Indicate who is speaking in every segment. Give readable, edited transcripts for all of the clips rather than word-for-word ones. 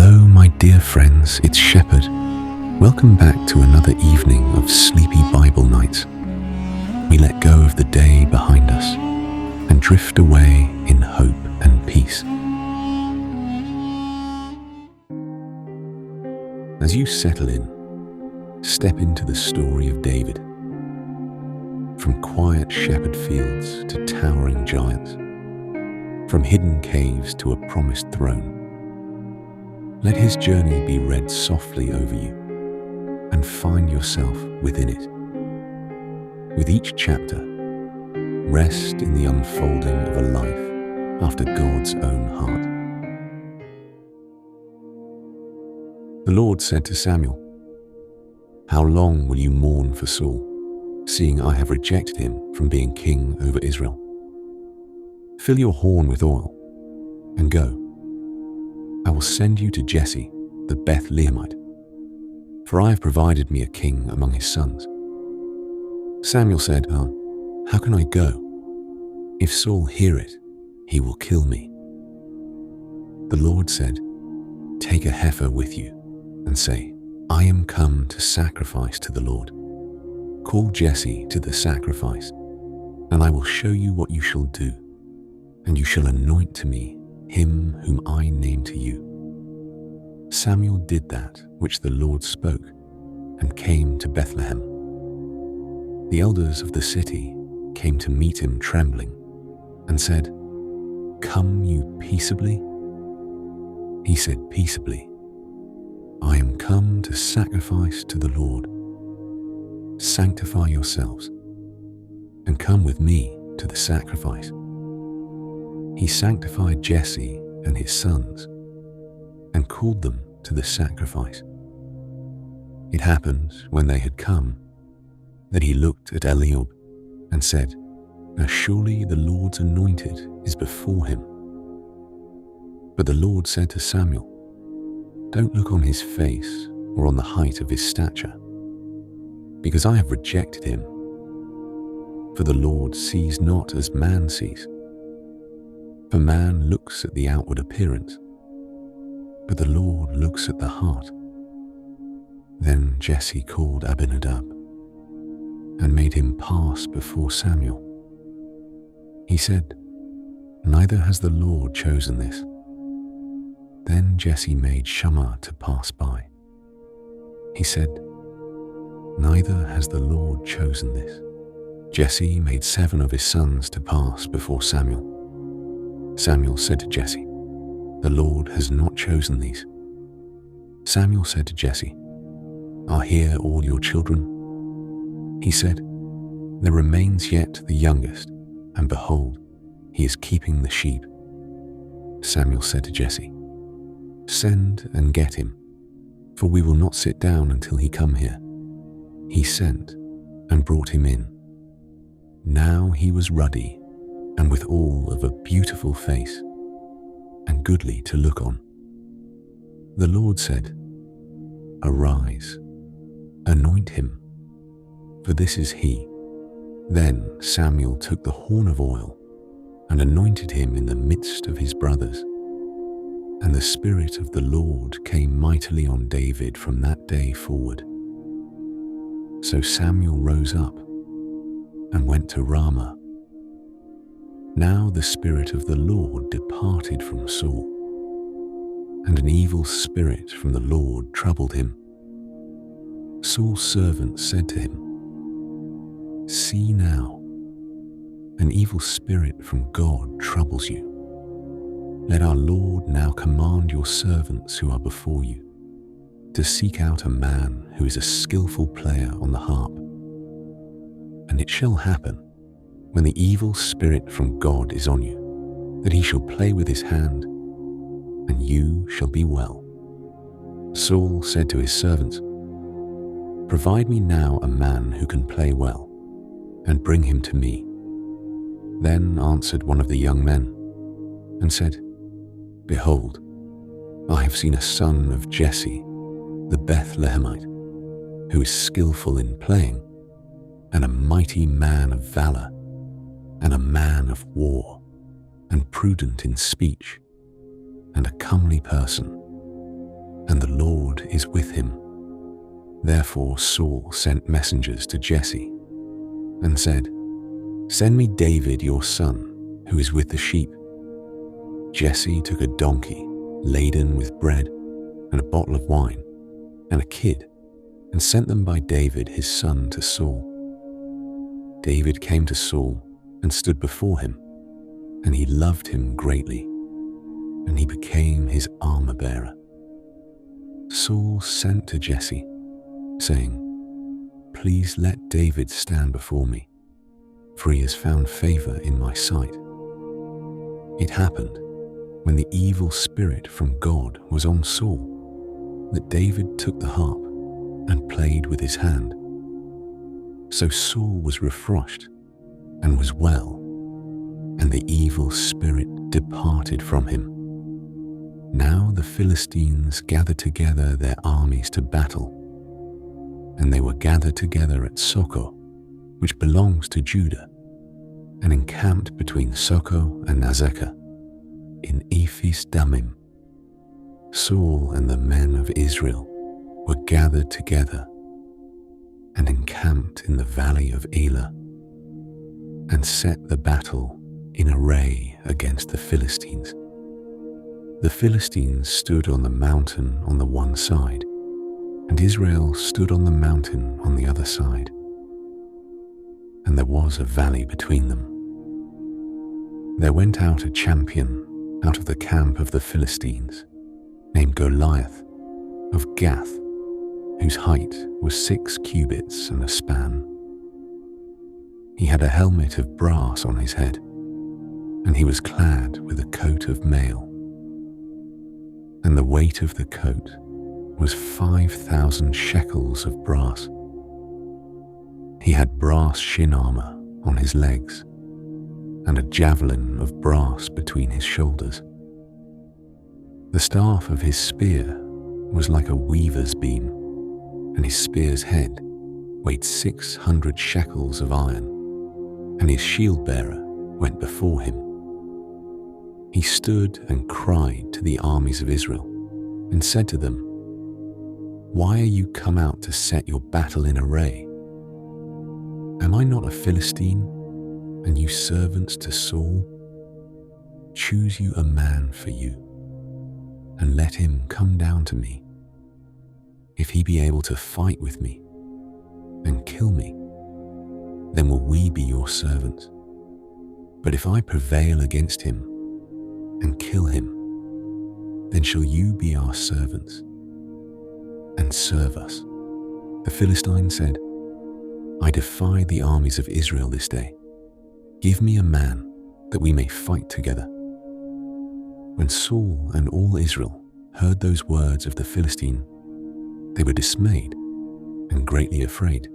Speaker 1: Hello, my dear friends, it's Shepherd. Welcome back to another evening of sleepy Bible nights. We let go of the day behind us and drift away in hope and peace. As you settle in, step into the story of David. From quiet shepherd fields to towering giants, from hidden caves to a promised throne. Let his journey be read softly over you and find yourself within it. With each chapter, rest in the unfolding of a life after God's own heart. The Lord said to Samuel, "How long will you mourn for Saul, seeing I have rejected him from being king over Israel? Fill your horn with oil and go. I will send you to Jesse, the Bethlehemite, for I have provided me a king among his sons." Samuel said, "How can I go? If Saul hear it, he will kill me." The Lord said, "Take a heifer with you and say, 'I am come to sacrifice to the Lord.' Call Jesse to the sacrifice, and I will show you what you shall do, and you shall anoint to me him whom I name to you." Samuel did that which the Lord spoke and came to Bethlehem. The elders of the city came to meet him trembling and said, "Come you peaceably?" He said peaceably, "I am come to sacrifice to the Lord. Sanctify yourselves and come with me to the sacrifice." He sanctified Jesse and his sons and called them to the sacrifice. It happened when they had come that he looked at Eliab and said, "Now surely the Lord's anointed is before him." But the Lord said to Samuel, "Don't look on his face or on the height of his stature, because I have rejected him. For the Lord sees not as man sees. For man looks at the outward appearance, but the Lord looks at the heart." Then Jesse called Abinadab and made him pass before Samuel. He said, "Neither has the Lord chosen this." Then Jesse made Shammah to pass by. He said, "Neither has the Lord chosen this." Jesse made 7 of his sons to pass before Samuel. Samuel said to Jesse, "The Lord has not chosen these." Samuel said to Jesse, "Are here all your children?" He said, "There remains yet the youngest, and behold, he is keeping the sheep." Samuel said to Jesse, "Send and get him, for we will not sit down until he come here." He sent and brought him in. Now he was ruddy and withal of a beautiful face, and goodly to look on. The Lord said, "Arise, anoint him, for this is he." Then Samuel took the horn of oil and anointed him in the midst of his brothers. And the Spirit of the Lord came mightily on David from that day forward. So Samuel rose up and went to Ramah. Now the Spirit of the Lord departed from Saul, and an evil spirit from the Lord troubled him. Saul's servant said to him, "See now, an evil spirit from God troubles you. Let our Lord now command your servants who are before you to seek out a man who is a skillful player on the harp. And it shall happen, when the evil spirit from God is on you, that he shall play with his hand, and you shall be well." Saul said to his servants, "Provide me now a man who can play well, and bring him to me." Then answered one of the young men, and said, "Behold, I have seen a son of Jesse, the Bethlehemite, who is skillful in playing, and a mighty man of valor, and a man of war, and prudent in speech, and a comely person, and the Lord is with him. Therefore Saul sent messengers to Jesse and said, "Send me David your son, who is with the sheep." Jesse took a donkey laden with bread and a bottle of wine and a kid, and sent them by David his son to Saul. David came to Saul and stood before him, and he loved him greatly, and he became his armor-bearer. Saul sent to Jesse, saying, "Please let David stand before me, for he has found favor in my sight." It happened, when the evil spirit from God was on Saul, that David took the harp and played with his hand. So Saul was refreshed and was well, and the evil spirit departed from him. Now the Philistines gathered together their armies to battle, and they were gathered together at Soko, which belongs to Judah, and encamped between Soko and Azekah in Ephes Dammim. Saul and the men of Israel were gathered together and encamped in the valley of Elah, and set the battle in array against the Philistines. The Philistines stood on the mountain on the one side, and Israel stood on the mountain on the other side, and there was a valley between them. There went out a champion out of the camp of the Philistines, named Goliath of Gath, whose height was 6 cubits and a span. He had a helmet of brass on his head, and he was clad with a coat of mail. And the weight of the coat was 5,000 shekels of brass. He had brass shin armor on his legs, and a javelin of brass between his shoulders. The staff of his spear was like a weaver's beam, and his spear's head weighed 600 shekels of iron, and his shield-bearer went before him. He stood and cried to the armies of Israel, and said to them, "Why are you come out to set your battle in array? Am I not a Philistine, and you servants to Saul? Choose you a man for you, and let him come down to me. If he be able to fight with me and kill me, then will we be your servants. But if I prevail against him and kill him, then shall you be our servants and serve us." The Philistine said, "I defy the armies of Israel this day. Give me a man that we may fight together." When Saul and all Israel heard those words of the Philistine, they were dismayed and greatly afraid.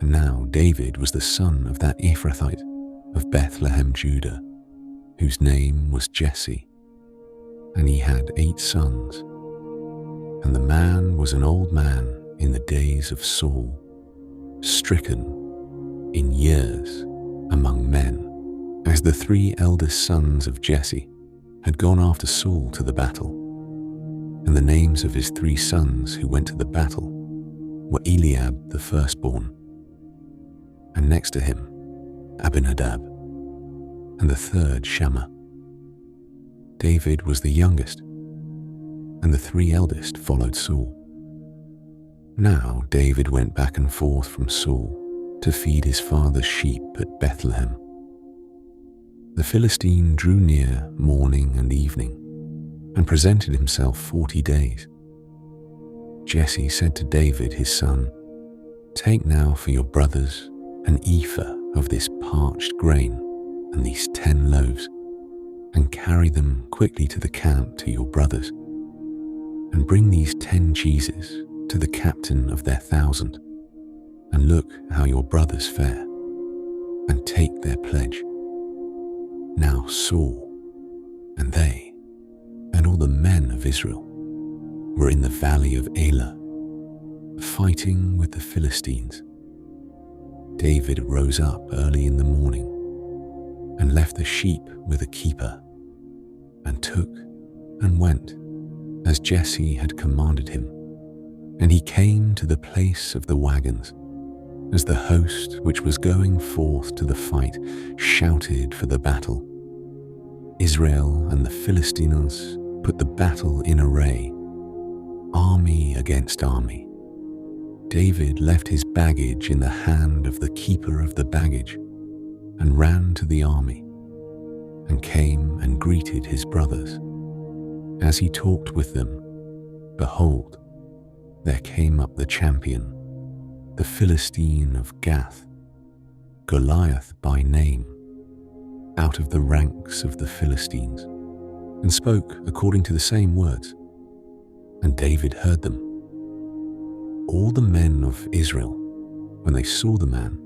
Speaker 1: And now David was the son of that Ephrathite of Bethlehem, Judah, whose name was Jesse, and he had 8 sons. And the man was an old man in the days of Saul, stricken in years among men, as the 3 eldest sons of Jesse had gone after Saul to the battle. And the names of his 3 sons who went to the battle were Eliab the firstborn, and next to him Abinadab, and the 3rd Shammah. David was the youngest, and the 3 eldest followed Saul. Now David went back and forth from Saul to feed his father's sheep at Bethlehem. The Philistine drew near morning and evening, and presented himself 40 days. Jesse said to David his son, "Take now for your brothers an ephah of this parched grain and these 10 loaves, and carry them quickly to the camp to your brothers, and bring these 10 cheeses to the captain of their 1,000, and look how your brothers fare, and take their pledge." Now Saul and they and all the men of Israel were in the valley of Elah, fighting with the Philistines. David rose up early in the morning and left the sheep with a keeper, and took and went, as Jesse had commanded him, and he came to the place of the wagons, as the host which was going forth to the fight shouted for the battle. Israel and the Philistines put the battle in array, army against army. David left his baggage in the hand of the keeper of the baggage and ran to the army and came and greeted his brothers. As he talked with them, behold, there came up the champion, the Philistine of Gath, Goliath by name, out of the ranks of the Philistines, and spoke according to the same words. And David heard them. All the men of Israel, when they saw the man,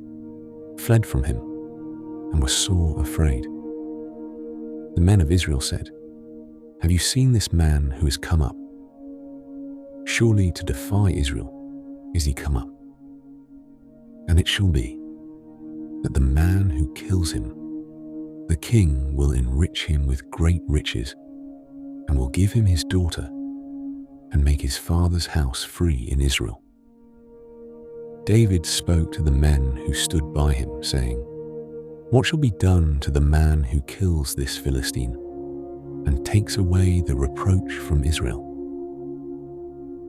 Speaker 1: fled from him and were sore afraid. The men of Israel said, "Have you seen this man who has come up? Surely to defy Israel is he come up. And it shall be that the man who kills him, the king will enrich him with great riches, and will give him his daughter, and make his father's house free in Israel." David spoke to the men who stood by him, saying, "What shall be done to the man who kills this Philistine, and takes away the reproach from Israel?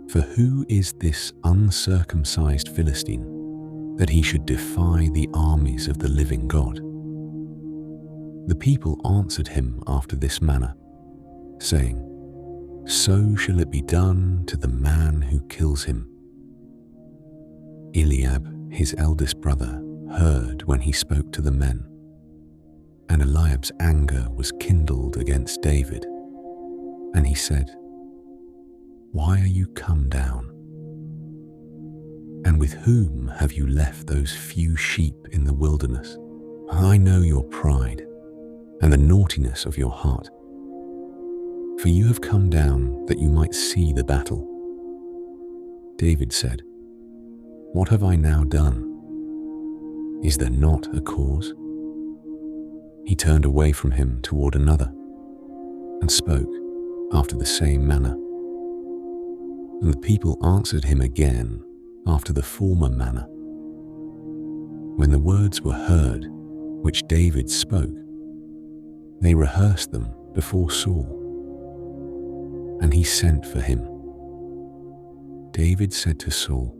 Speaker 1: For who is this uncircumcised Philistine, that he should defy the armies of the living God?" The people answered him after this manner, saying, "So shall it be done to the man who kills him." Eliab, his eldest brother, heard when he spoke to the men, and Eliab's anger was kindled against David, and he said, "Why are you come down? And with whom have you left those few sheep in the wilderness? I know your pride and the naughtiness of your heart. For you have come down that you might see the battle." David said, "What have I now done? Is there not a cause?" He turned away from him toward another, and spoke after the same manner. And the people answered him again after the former manner. When the words were heard which David spoke, they rehearsed them before Saul, and he sent for him. David said to Saul,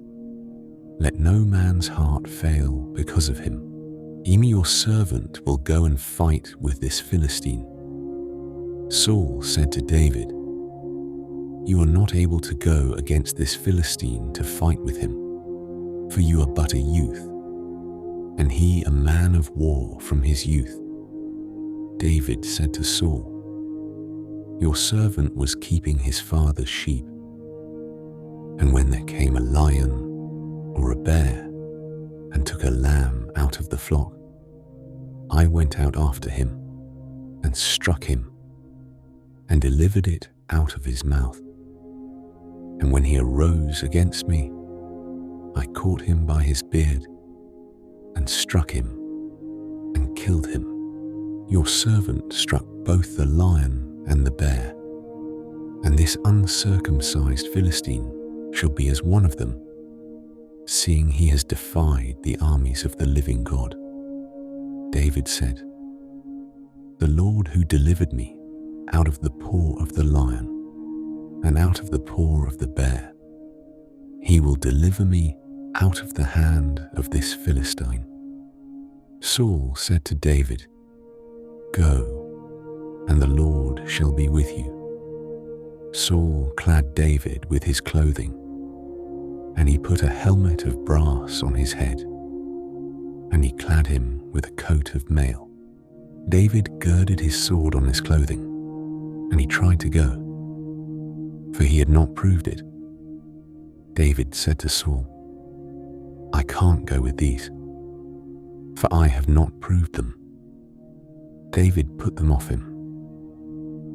Speaker 1: "Let no man's heart fail because of him. Even your servant will go and fight with this Philistine." Saul said to David, "You are not able to go against this Philistine to fight with him, for you are but a youth, and he a man of war from his youth." David said to Saul, "Your servant was keeping his father's sheep, and when there came a lion or a bear and took a lamb out of the flock, I went out after him and struck him and delivered it out of his mouth. And when he arose against me, I caught him by his beard and struck him and killed him. Your servant struck both the lion and the bear, and this uncircumcised Philistine shall be as one of them, seeing he has defied the armies of the living God." David said, "The Lord who delivered me out of the paw of the lion and out of the paw of the bear, he will deliver me out of the hand of this Philistine." Saul said to David, "Go, and the Lord shall be with you." Saul clad David with his clothing, and he put a helmet of brass on his head, and he clad him with a coat of mail. David girded his sword on his clothing, and he tried to go, for he had not proved it. David said to Saul, "I can't go with these, for I have not proved them." David put them off him.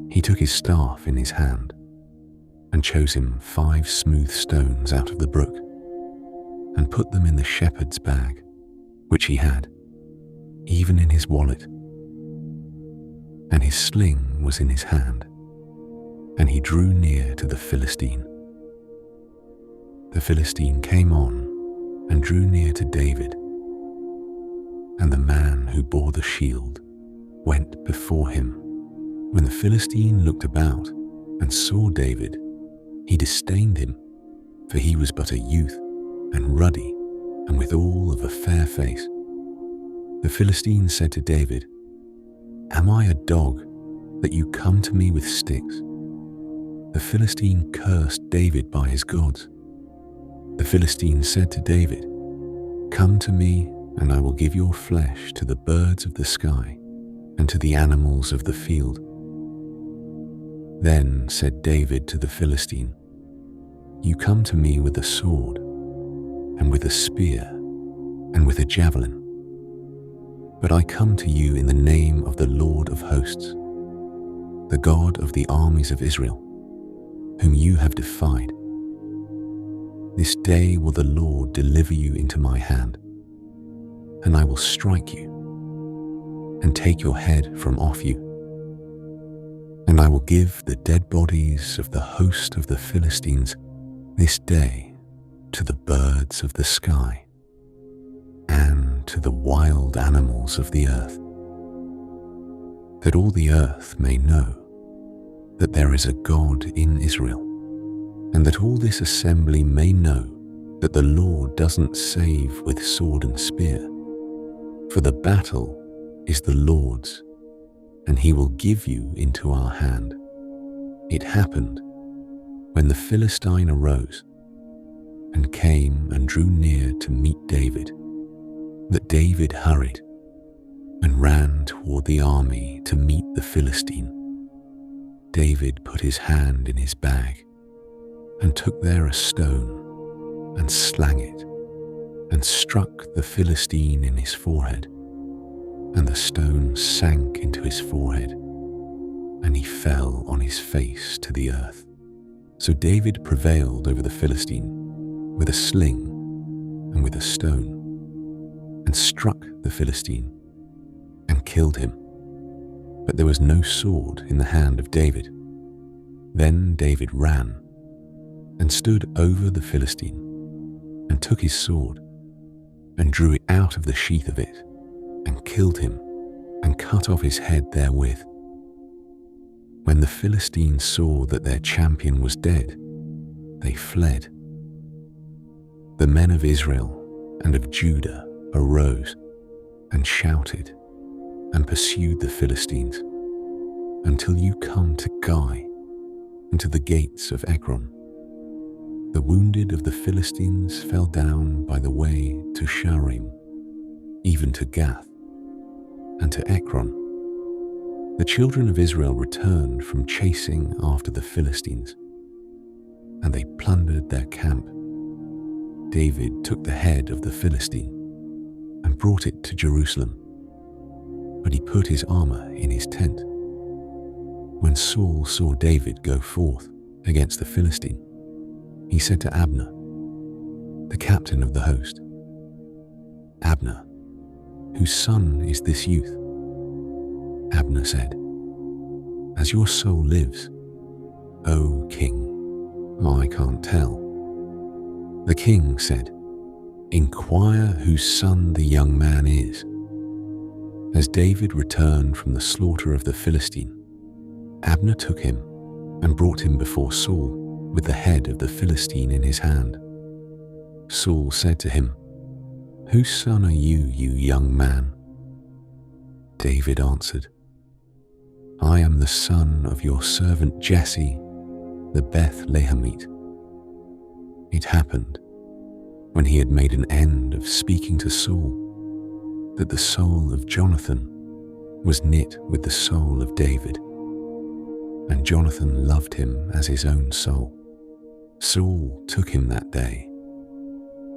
Speaker 1: He took his staff in his hand and chose him 5 smooth stones out of the brook and put them in the shepherd's bag, which he had, even in his wallet, and his sling was in his hand. and he drew near to the Philistine. The Philistine came on and drew near to David, and the man who bore the shield went before him. When the Philistine looked about and saw David, he disdained him, for he was but a youth and ruddy and withal of a fair face. The Philistine said to David, "Am I a dog that you come to me with sticks?" The Philistine cursed David by his gods. The Philistine said to David, "Come to me, and I will give your flesh to the birds of the sky and to the animals of the field." Then said David to the Philistine, "You come to me with a sword, and with a spear, and with a javelin. But I come to you in the name of the Lord of hosts, the God of the armies of Israel, whom you have defied. This day will the Lord deliver you into my hand, and I will strike you, and take your head from off you. And I will give the dead bodies of the host of the Philistines this day to the birds of the sky, and to the wild animals of the earth, that all the earth may know that there is a God in Israel, and that all this assembly may know that the Lord doesn't save with sword and spear, for the battle is the Lord's, and he will give you into our hand." It happened, when the Philistine arose and came and drew near to meet David, that David hurried and ran toward the army to meet the Philistine. David put his hand in his bag and took there a stone and slang it and struck the Philistine in his forehead, and the stone sank into his forehead, and he fell on his face to the earth. So David prevailed over the Philistine with a sling and with a stone, and struck the Philistine and killed him. But there was no sword in the hand of David. Then David ran and stood over the Philistine, and took his sword and drew it out of the sheath of it, and killed him, and cut off his head therewith. When the Philistines saw that their champion was dead, they fled. The men of Israel and of Judah arose and shouted and pursued the Philistines until you come to Gai and to the gates of Ekron. The wounded of the Philistines fell down by the way to Shaaraim, even to Gath, and to Ekron. The children of Israel returned from chasing after the Philistines, and they plundered their camp. David took the head of the Philistine and brought it to Jerusalem, but he put his armor in his tent. When Saul saw David go forth against the Philistine, he said to Abner, the captain of the host, "Abner, whose son is this youth?" Abner said, "As your soul lives, O king, I can't tell." The king said, "Inquire whose son the young man is." As David returned from the slaughter of the Philistine, Abner took him and brought him before Saul with the head of the Philistine in his hand. Saul said to him, "Whose son are you, you young man?" David answered, "I am the son of your servant Jesse, the Bethlehemite." It happened, when he had made an end of speaking to Saul, that the soul of Jonathan was knit with the soul of David, and Jonathan loved him as his own soul. Saul took him that day,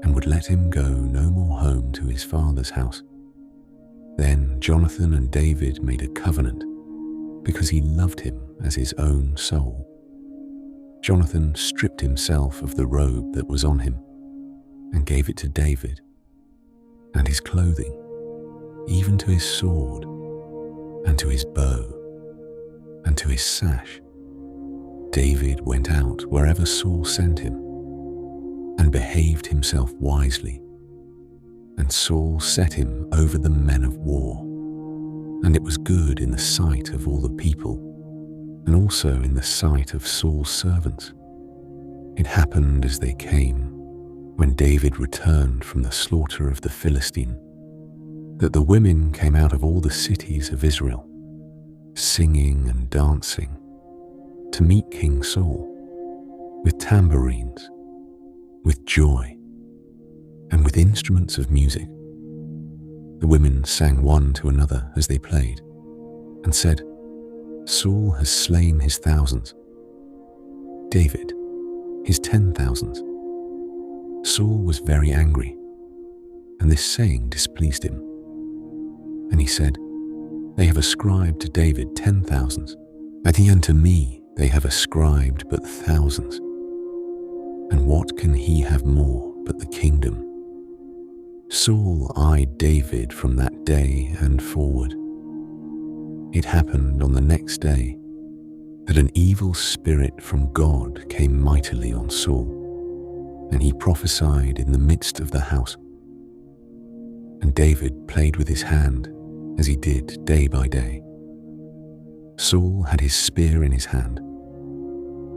Speaker 1: and would let him go no more home to his father's house. Then Jonathan and David made a covenant, because he loved him as his own soul. Jonathan stripped himself of the robe that was on him, and gave it to David, and his clothing, even to his sword, and to his bow, and to his sash, David went out wherever Saul sent him, and behaved himself wisely. And Saul set him over the men of war. And it was good in the sight of all the people, and also in the sight of Saul's servants. It happened as they came, when David returned from the slaughter of the Philistine, that the women came out of all the cities of Israel, singing and dancing, to meet King Saul, with tambourines, with joy, and with instruments of music. The women sang one to another as they played, and said, Saul has slain his thousands, David his 10,000s. Saul was very angry, and this saying displeased him. And he said, They have ascribed to David 10,000s, and unto me they have ascribed but thousands. And what can he have more but the kingdom? Saul eyed David from that day and forward. It happened on the next day that an evil spirit from God came mightily on Saul, and he prophesied in the midst of the house. And David played with his hand as he did day by day. Saul had his spear in his hand,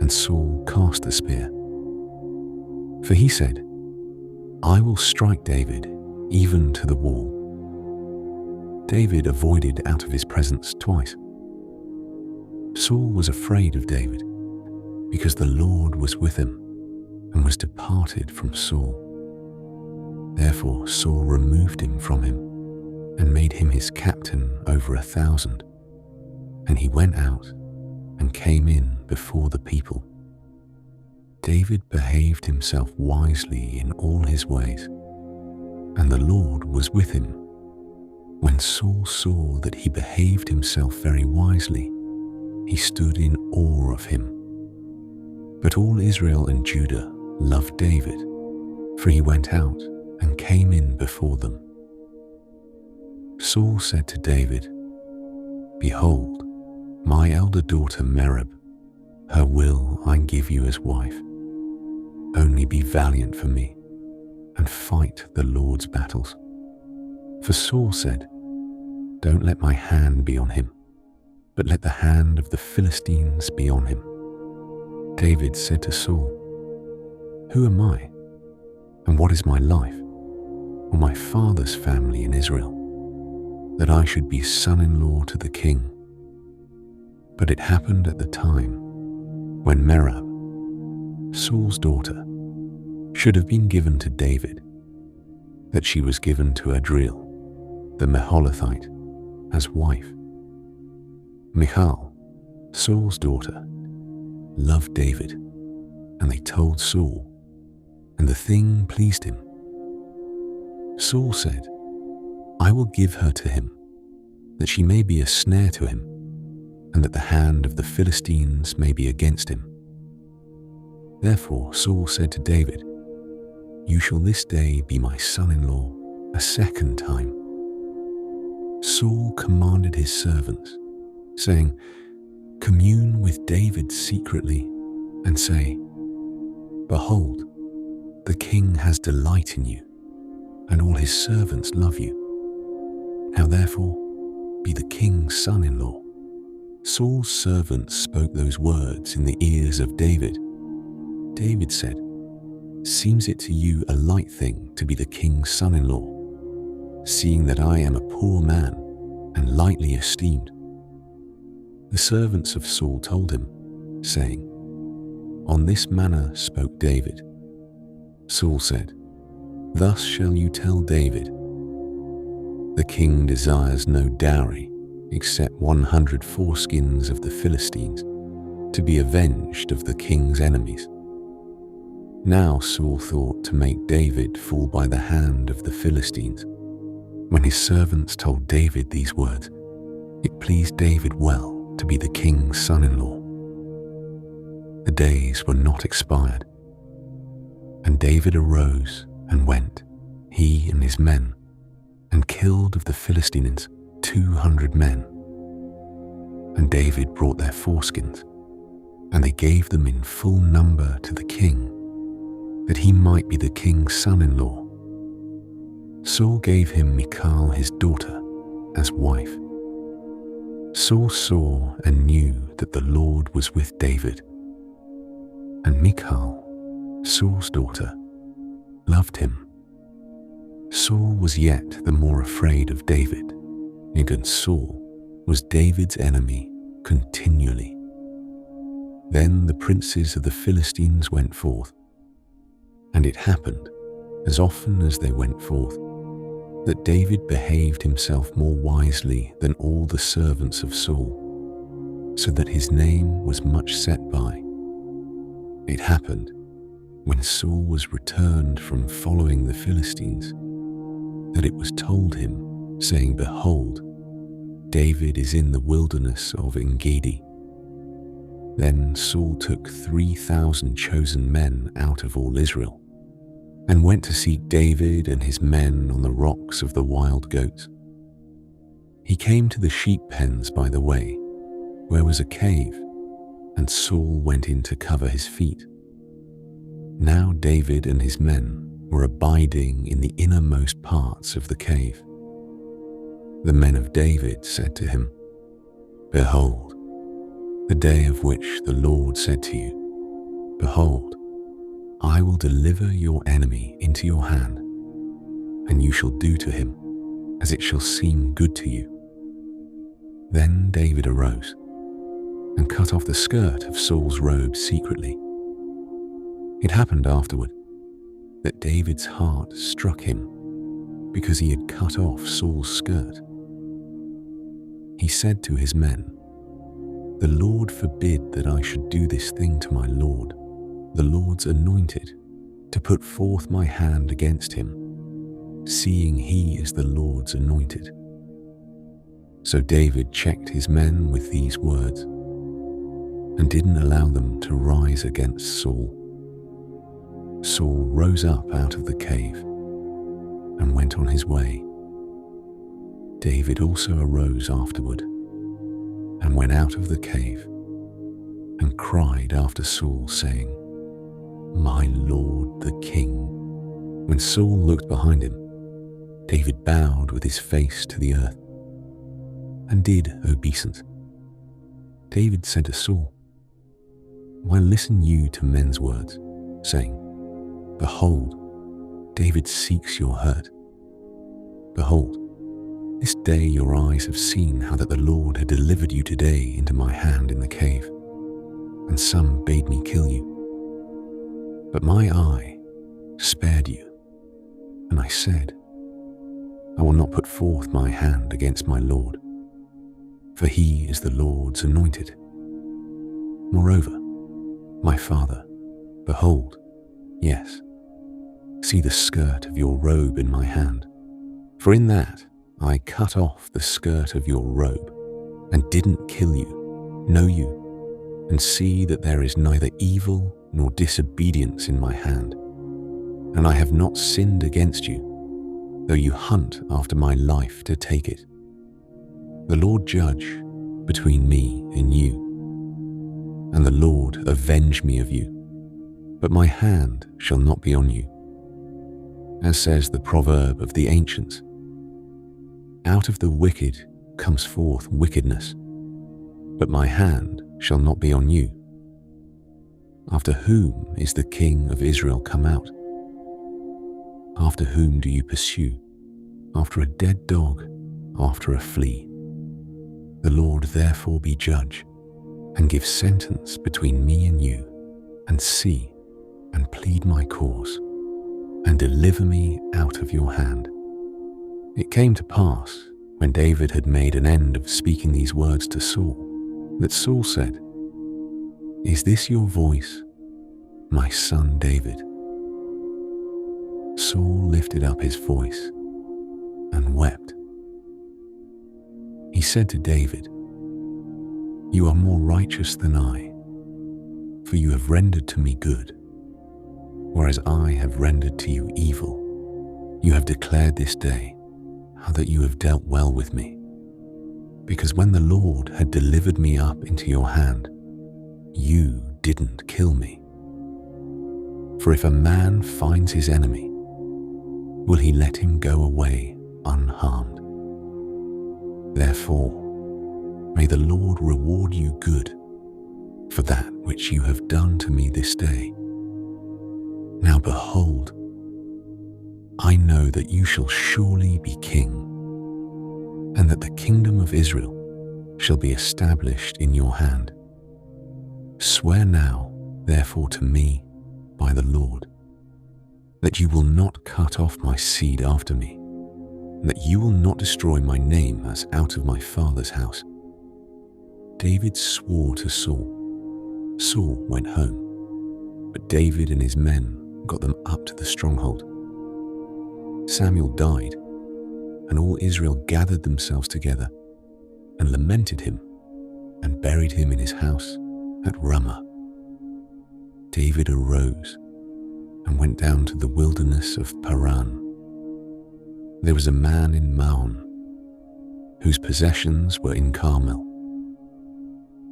Speaker 1: and Saul cast the spear. For he said, I will strike David even to the wall. David avoided out of his presence twice. Saul was afraid of David, because the Lord was with him, and was departed from Saul. Therefore Saul removed him from him, and made him his captain over 1,000. And he went out, and came in before the people. David behaved himself wisely in all his ways, and the Lord was with him. When Saul saw that he behaved himself very wisely, he stood in awe of him. But all Israel and Judah loved David, for he went out and came in before them. Saul said to David, Behold, my elder daughter Merab, her will I give you as wife. Only be valiant for me, and fight the Lord's battles. For Saul said, Don't let my hand be on him, but let the hand of the Philistines be on him. David said to Saul, Who am I, and what is my life, or my father's family in Israel, that I should be son-in-law to the king? But it happened at the time when Merab, Saul's daughter, should have been given to David, that she was given to Adriel, the Meholathite, as wife. Michal, Saul's daughter, loved David, and they told Saul, and the thing pleased him. Saul said, I will give her to him, that she may be a snare to him, and that the hand of the Philistines may be against him. Therefore Saul said to David, You shall this day be my son-in-law a second time. Saul commanded his servants, saying, Commune with David secretly, and say, Behold, the king has delight in you, and all his servants love you. Now therefore be the king's son-in-law. Saul's servants spoke those words in the ears of David. David said, Seems it to you a light thing to be the king's son-in-law, seeing that I am a poor man and lightly esteemed? The servants of Saul told him, saying, On this manner spoke David. Saul said, Thus shall you tell David, The king desires no dowry except 100 foreskins of the Philistines, to be avenged of the king's enemies. Now Saul thought to make David fall by the hand of the Philistines. When his servants told David these words, it pleased David well to be the king's son-in-law. The days were not expired, and David arose and went, he and his men, and killed of the Philistines 200 men. And David brought their foreskins, and they gave them in full number to the king, that he might be the king's son-in-law. Saul gave him Michal his daughter as wife. Saul saw and knew that the Lord was with David, and Michal, Saul's daughter, loved him. Saul was yet the more afraid of David, and Saul was David's enemy continually. Then the princes of the Philistines went forth, and it happened, as often as they went forth, that David behaved himself more wisely than all the servants of Saul, so that his name was much set by. It happened, when Saul was returned from following the Philistines, that it was told him, saying, Behold, David is in the wilderness of En-gedi. Then Saul took 3,000 chosen men out of all Israel, and went to seek David and his men on the rocks of the wild goats. He came to the sheep pens by the way, where was a cave, and Saul went in to cover his feet. Now David and his men were abiding in the innermost parts of the cave. The men of David said to him, Behold, the day of which the Lord said to you, Behold, I will deliver your enemy into your hand, and you shall do to him as it shall seem good to you. Then David arose and cut off the skirt of Saul's robe secretly. It happened afterward that David's heart struck him because he had cut off Saul's skirt. He said to his men, The Lord forbid that I should do this thing to my Lord, the Lord's anointed, to put forth my hand against him, seeing he is the Lord's anointed. So David checked his men with these words, and didn't allow them to rise against Saul. Saul rose up out of the cave and went on his way. David also arose afterward and went out of the cave and cried after Saul, saying, My Lord the king. When Saul looked behind him, David bowed with his face to the earth and did obeisance. David said to Saul, Why listen you to men's words, saying, Behold, David seeks your hurt. Behold, this day your eyes have seen how that the Lord had delivered you today into my hand in the cave, and some bade me kill you. But my eye spared you, and I said, I will not put forth my hand against my Lord, for he is the Lord's anointed. Moreover, my father, behold, yes, see the skirt of your robe in my hand, for in that I cut off the skirt of your robe, and didn't kill you, know you, and see that there is neither evil nor disobedience in my hand, and I have not sinned against you, though you hunt after my life to take it. The Lord judge between me and you, and the Lord avenge me of you, but my hand shall not be on you. As says the proverb of the ancients, Out of the wicked comes forth wickedness, but my hand shall not be on you. After whom is the king of Israel come out? After whom do you pursue? After a dead dog, after a flea. The Lord therefore be judge, and give sentence between me and you, and see, and plead my cause, and deliver me out of your hand. It came to pass, when David had made an end of speaking these words to Saul, that Saul said, Is this your voice, my son David? Saul lifted up his voice and wept. He said to David, You are more righteous than I, for you have rendered to me good, whereas I have rendered to you evil. You have declared this day how that you have dealt well with me, because when the Lord had delivered me up into your hand, you didn't kill me. For if a man finds his enemy, will he let him go away unharmed? Therefore, may the Lord reward you good for that which you have done to me this day. Now behold, I know that you shall surely be king, and that the kingdom of Israel shall be established in your hand. Swear now, therefore, to me by the Lord, that you will not cut off my seed after me, and that you will not destroy my name as out of my father's house. David swore to Saul. Saul went home, but David and his men got them up to the stronghold. Samuel died, and all Israel gathered themselves together and lamented him and buried him in his house at Ramah. David arose and went down to the wilderness of Paran. There was a man in Maon whose possessions were in Carmel,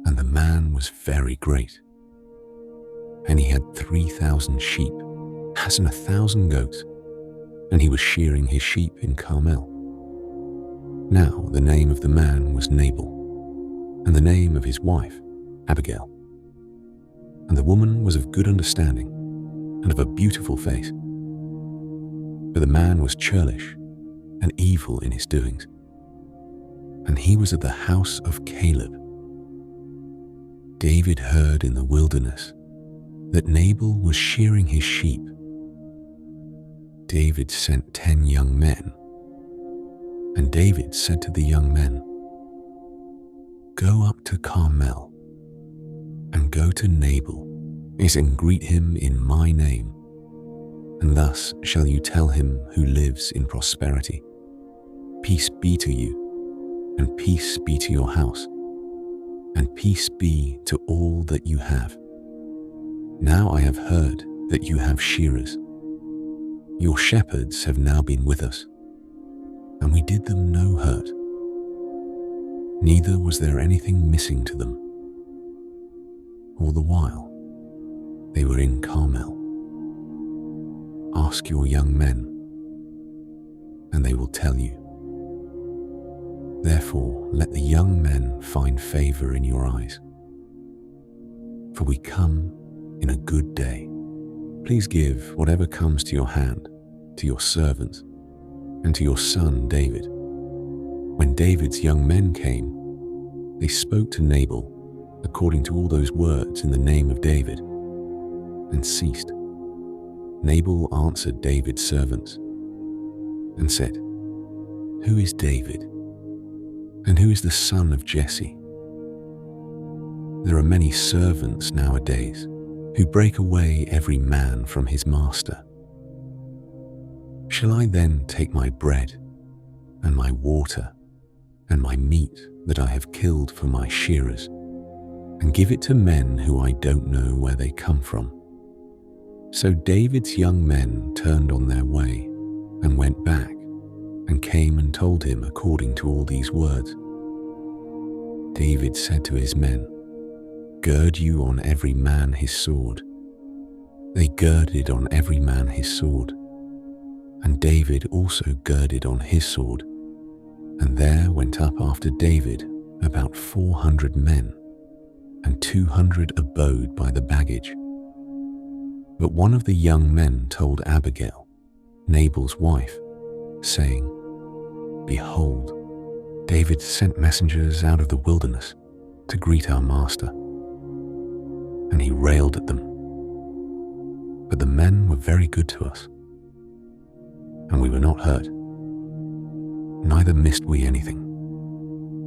Speaker 1: and the man was very great. And he had 3,000 sheep, and 1,000 goats, and he was shearing his sheep in Carmel. Now the name of the man was Nabal, and the name of his wife Abigail. And the woman was of good understanding, and of a beautiful face. But the man was churlish, and evil in his doings. And he was of the house of Caleb. David heard in the wilderness that Nabal was shearing his sheep. David sent 10 young men, and David said to the young men, "Go up to Carmel, and go to Nabal, and greet him in my name, and thus shall you tell him who lives in prosperity, peace be to you, and peace be to your house, and peace be to all that you have. Now I have heard that you have shearers. Your shepherds have now been with us, and we did them no hurt. Neither was there anything missing to them. All the while, they were in Carmel. Ask your young men, and they will tell you. Therefore, let the young men find favor in your eyes. For we come in a good day. Please give whatever comes to your hand to your servants and to your son David." When David's young men came, they spoke to Nabal according to all those words in the name of David, and ceased. Nabal answered David's servants and said, "Who is David? And who is the son of Jesse? There are many servants nowadays who break away every man from his master. Shall I then take my bread and my water and my meat that I have killed for my shearers and give it to men who I don't know where they come from?" So David's young men turned on their way and went back and came and told him according to all these words. David said to his men, "Gird you on every man his sword." They girded on every man his sword, and David also girded on his sword, and there went up after David about 400 men, and 200 abode by the baggage. But one of the young men told Abigail, Nabal's wife, saying, "Behold, David sent messengers out of the wilderness to greet our master." And he railed at them. But the men were very good to us, and we were not hurt. Neither missed we anything,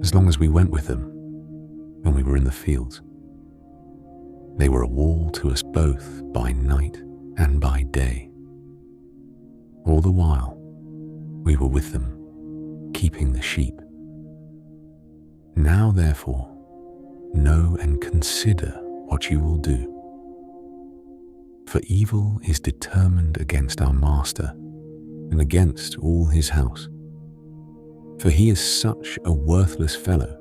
Speaker 1: as long as we went with them when we were in the fields. They were a wall to us both by night and by day. All the while, we were with them, keeping the sheep. Now therefore, know and consider what you will do. For evil is determined against our master and against all his house. For he is such a worthless fellow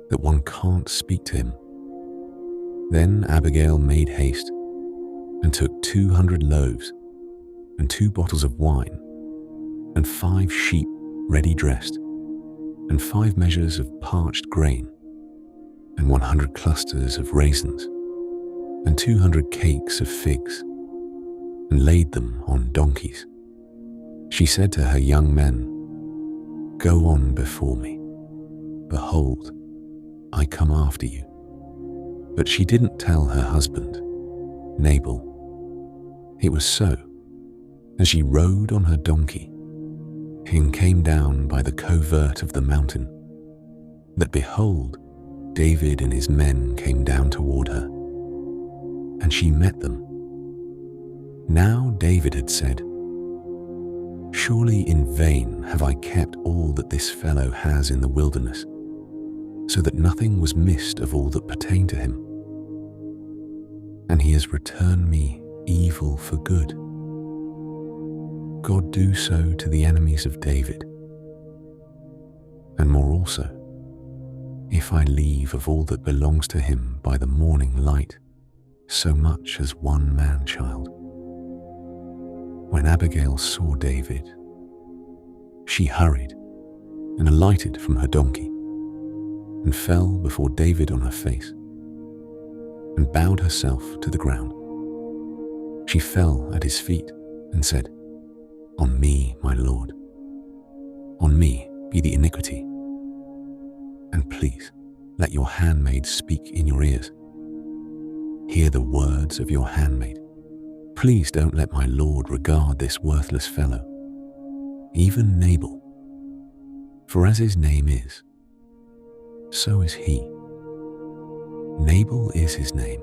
Speaker 1: that one can't speak to him. Then Abigail made haste and took 200 loaves and 2 bottles of wine and 5 sheep ready dressed and 5 measures of parched grain and 100 clusters of raisins and 200 cakes of figs, and laid them on donkeys. She said to her young men, "Go on before me. Behold, I come after you." But she didn't tell her husband, Nabal. It was so, as she rode on her donkey and came down by the covert of the mountain, that behold, David and his men came down toward her, and she met them. Now David had said, "Surely in vain have I kept all that this fellow has in the wilderness, so that nothing was missed of all that pertained to him. And he has returned me evil for good. God do so to the enemies of David, and more also, if I leave of all that belongs to him by the morning light so much as one man-child." When Abigail saw David, she hurried and alighted from her donkey and fell before David on her face and bowed herself to the ground. She fell at his feet and said, "On me, my lord, on me be the iniquity, and please let your handmaid speak in your ears. Hear the words of your handmaid. Please don't let my lord regard this worthless fellow, even Nabal. For as his name is, so is he. Nabal is his name,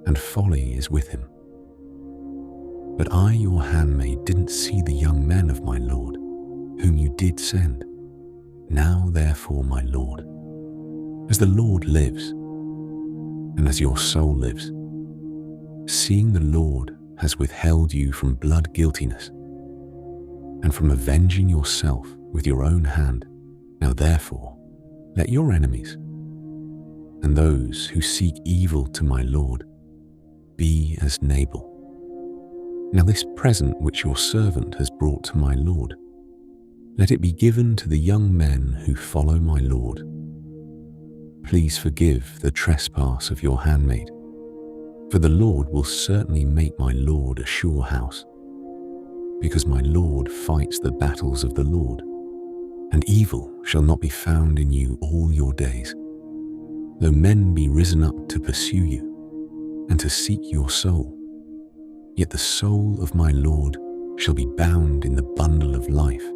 Speaker 1: and folly is with him. But I, your handmaid, didn't see the young men of my lord, whom you did send. Now therefore, my lord, as the Lord lives, and as your soul lives, seeing the Lord has withheld you from blood guiltiness, and from avenging yourself with your own hand, now therefore let your enemies, and those who seek evil to my Lord, be as Nabal. Now this present which your servant has brought to my Lord, let it be given to the young men who follow my Lord. Please forgive the trespass of your handmaid, for the Lord will certainly make my Lord a sure house, because my Lord fights the battles of the Lord, and evil shall not be found in you all your days, though men be risen up to pursue you and to seek your soul. Yet the soul of my Lord shall be bound in the bundle of life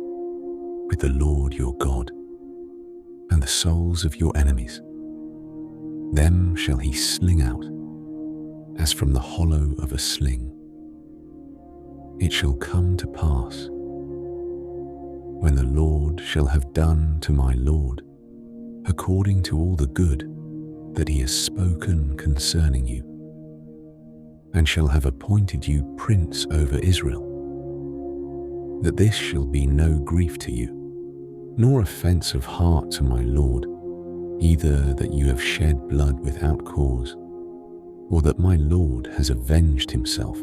Speaker 1: with the Lord your God, and the souls of your enemies, them shall he sling out, as from the hollow of a sling. It shall come to pass, when the Lord shall have done to my Lord according to all the good that he has spoken concerning you, and shall have appointed you prince over Israel, that this shall be no grief to you, nor offense of heart to my Lord, either that you have shed blood without cause, or that my Lord has avenged himself.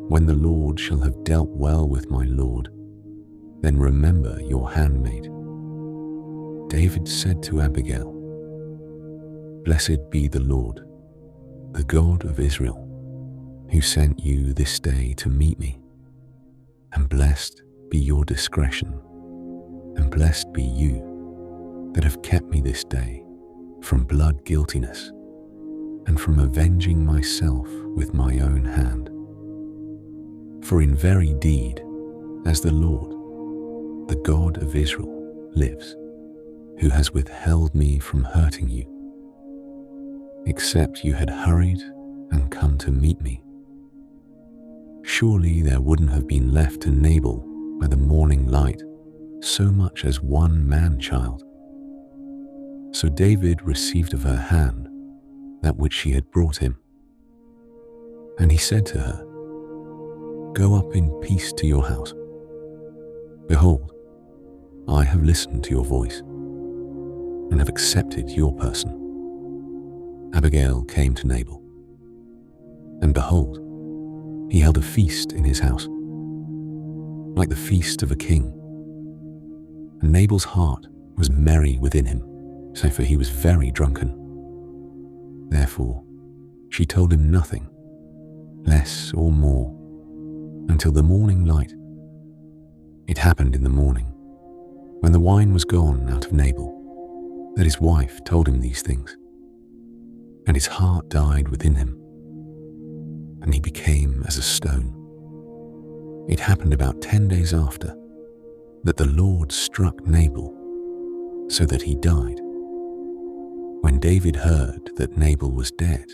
Speaker 1: When the Lord shall have dealt well with my Lord, then remember your handmaid." David said to Abigail, "Blessed be the Lord, the God of Israel, who sent you this day to meet me, and blessed be your discretion, and blessed be you that have kept me this day from blood guiltiness, and from avenging myself with my own hand. For in very deed, as the Lord, the God of Israel, lives, who has withheld me from hurting you, except you had hurried and come to meet me, surely there wouldn't have been left to Nabal by the morning light so much as one man-child." So David received of her hand that which she had brought him. And he said to her, "Go up in peace to your house. Behold, I have listened to your voice, and have accepted your person. Abigail came to Nabal, and behold, he held a feast in his house, like the feast of a king. And Nabal's heart was merry within him, for he was very drunken. Therefore she told him nothing, less or more, until the morning light. It happened in the morning, when the wine was gone out of Nabal, that his wife told him these things. And his heart died within him, and he became as a stone. It happened about 10 days after that the Lord struck Nabal, so that he died. When David heard that Nabal was dead,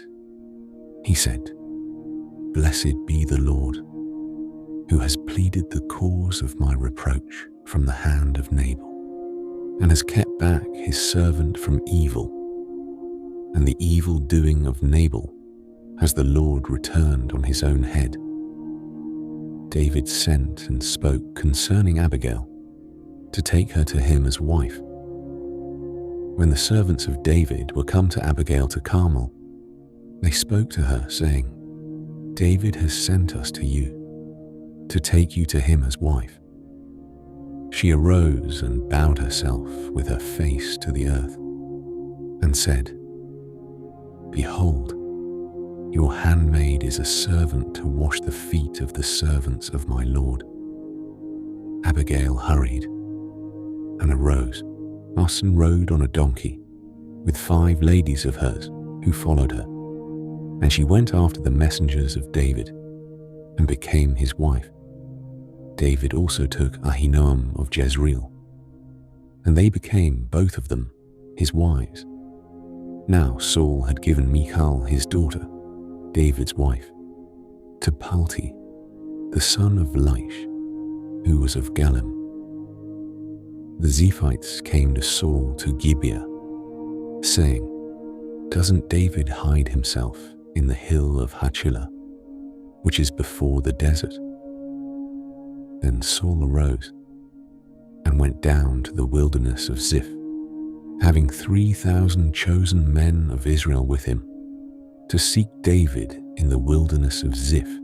Speaker 1: he said, "Blessed be the Lord, who has pleaded the cause of my reproach from the hand of Nabal, and has kept back his servant from evil. And the evil doing of Nabal has the Lord returned on his own head." David sent and spoke concerning Abigail to take her to him as wife. When the servants of David were come to Abigail to Carmel, they spoke to her, saying, "David has sent us to you, to take you to him as wife." She arose and bowed herself with her face to the earth, and said, "Behold, your handmaid is a servant to wash the feet of the servants of my Lord." Abigail hurried and arose, and rode on a donkey, with 5 ladies of hers who followed her. And she went after the messengers of David, and became his wife. David also took Ahinoam of Jezreel, and they became both of them his wives. Now Saul had given Michal his daughter, David's wife, to Palti, the son of Laish, who was of Galim. The Ziphites came to Saul to Gibeah, saying, "Doesn't David hide himself in the hill of Hachilah, which is before the desert?" Then Saul arose and went down to the wilderness of Ziph, having 3,000 chosen men of Israel with him, to seek David in the wilderness of Ziph.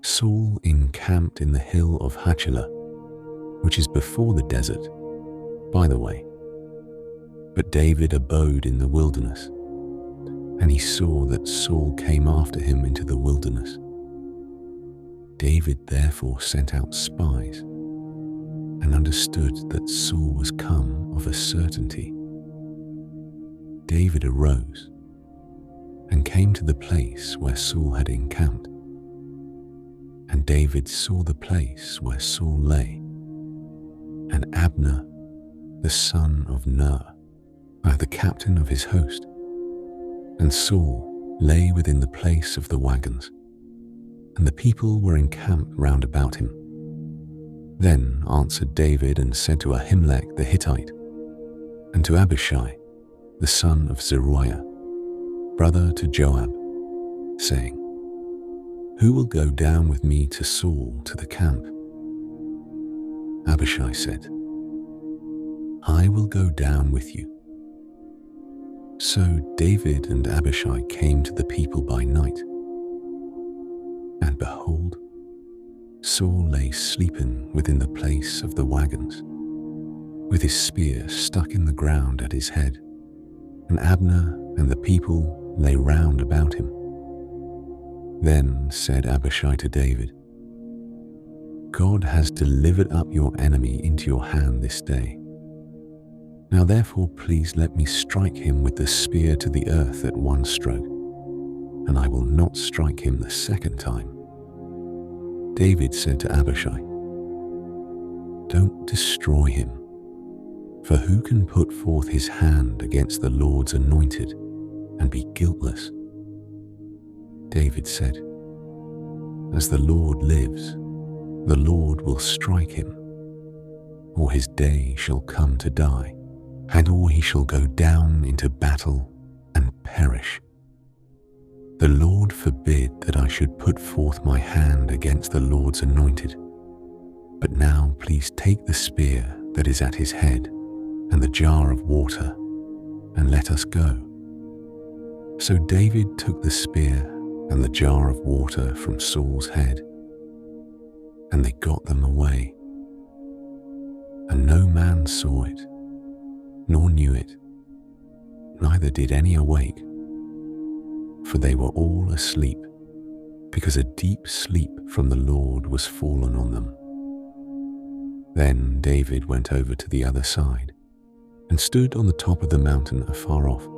Speaker 1: Saul encamped in the hill of Hachilah, which is before the desert, by the way. But David abode in the wilderness, and he saw that Saul came after him into the wilderness. David therefore sent out spies, and understood that Saul was come of a certainty. David arose and came to the place where Saul had encamped. And David saw the place where Saul lay, and Abner, the son of Ner, the captain of his host, and Saul lay within the place of the wagons, and the people were encamped round about him. Then answered David and said to Ahimelech the Hittite, and to Abishai, the son of Zeruiah, brother to Joab, saying, "Who will go down with me to Saul to the camp?" Abishai said, "I will go down with you." So David and Abishai came to the people by night. And behold, Saul lay sleeping within the place of the wagons, with his spear stuck in the ground at his head, and Abner and the people lay round about him. Then said Abishai to David, "God has delivered up your enemy into your hand this day. Now therefore please let me strike him with the spear to the earth at one stroke, and I will not strike him the second time." David said to Abishai, "Don't destroy him, for who can put forth his hand against the Lord's anointed and be guiltless?" David said, "As the Lord lives, the Lord will strike him, or his day shall come to die, or he shall go down into battle and perish. The Lord forbid that I should put forth my hand against the Lord's anointed. But now please take the spear that is at his head and the jar of water, and let us go, So David took the spear and the jar of water from Saul's head, and they got them away. And no man saw it, nor knew it, neither did any awake, for they were all asleep, because a deep sleep from the Lord was fallen on them. Then David went over to the other side, and stood on the top of the mountain afar off,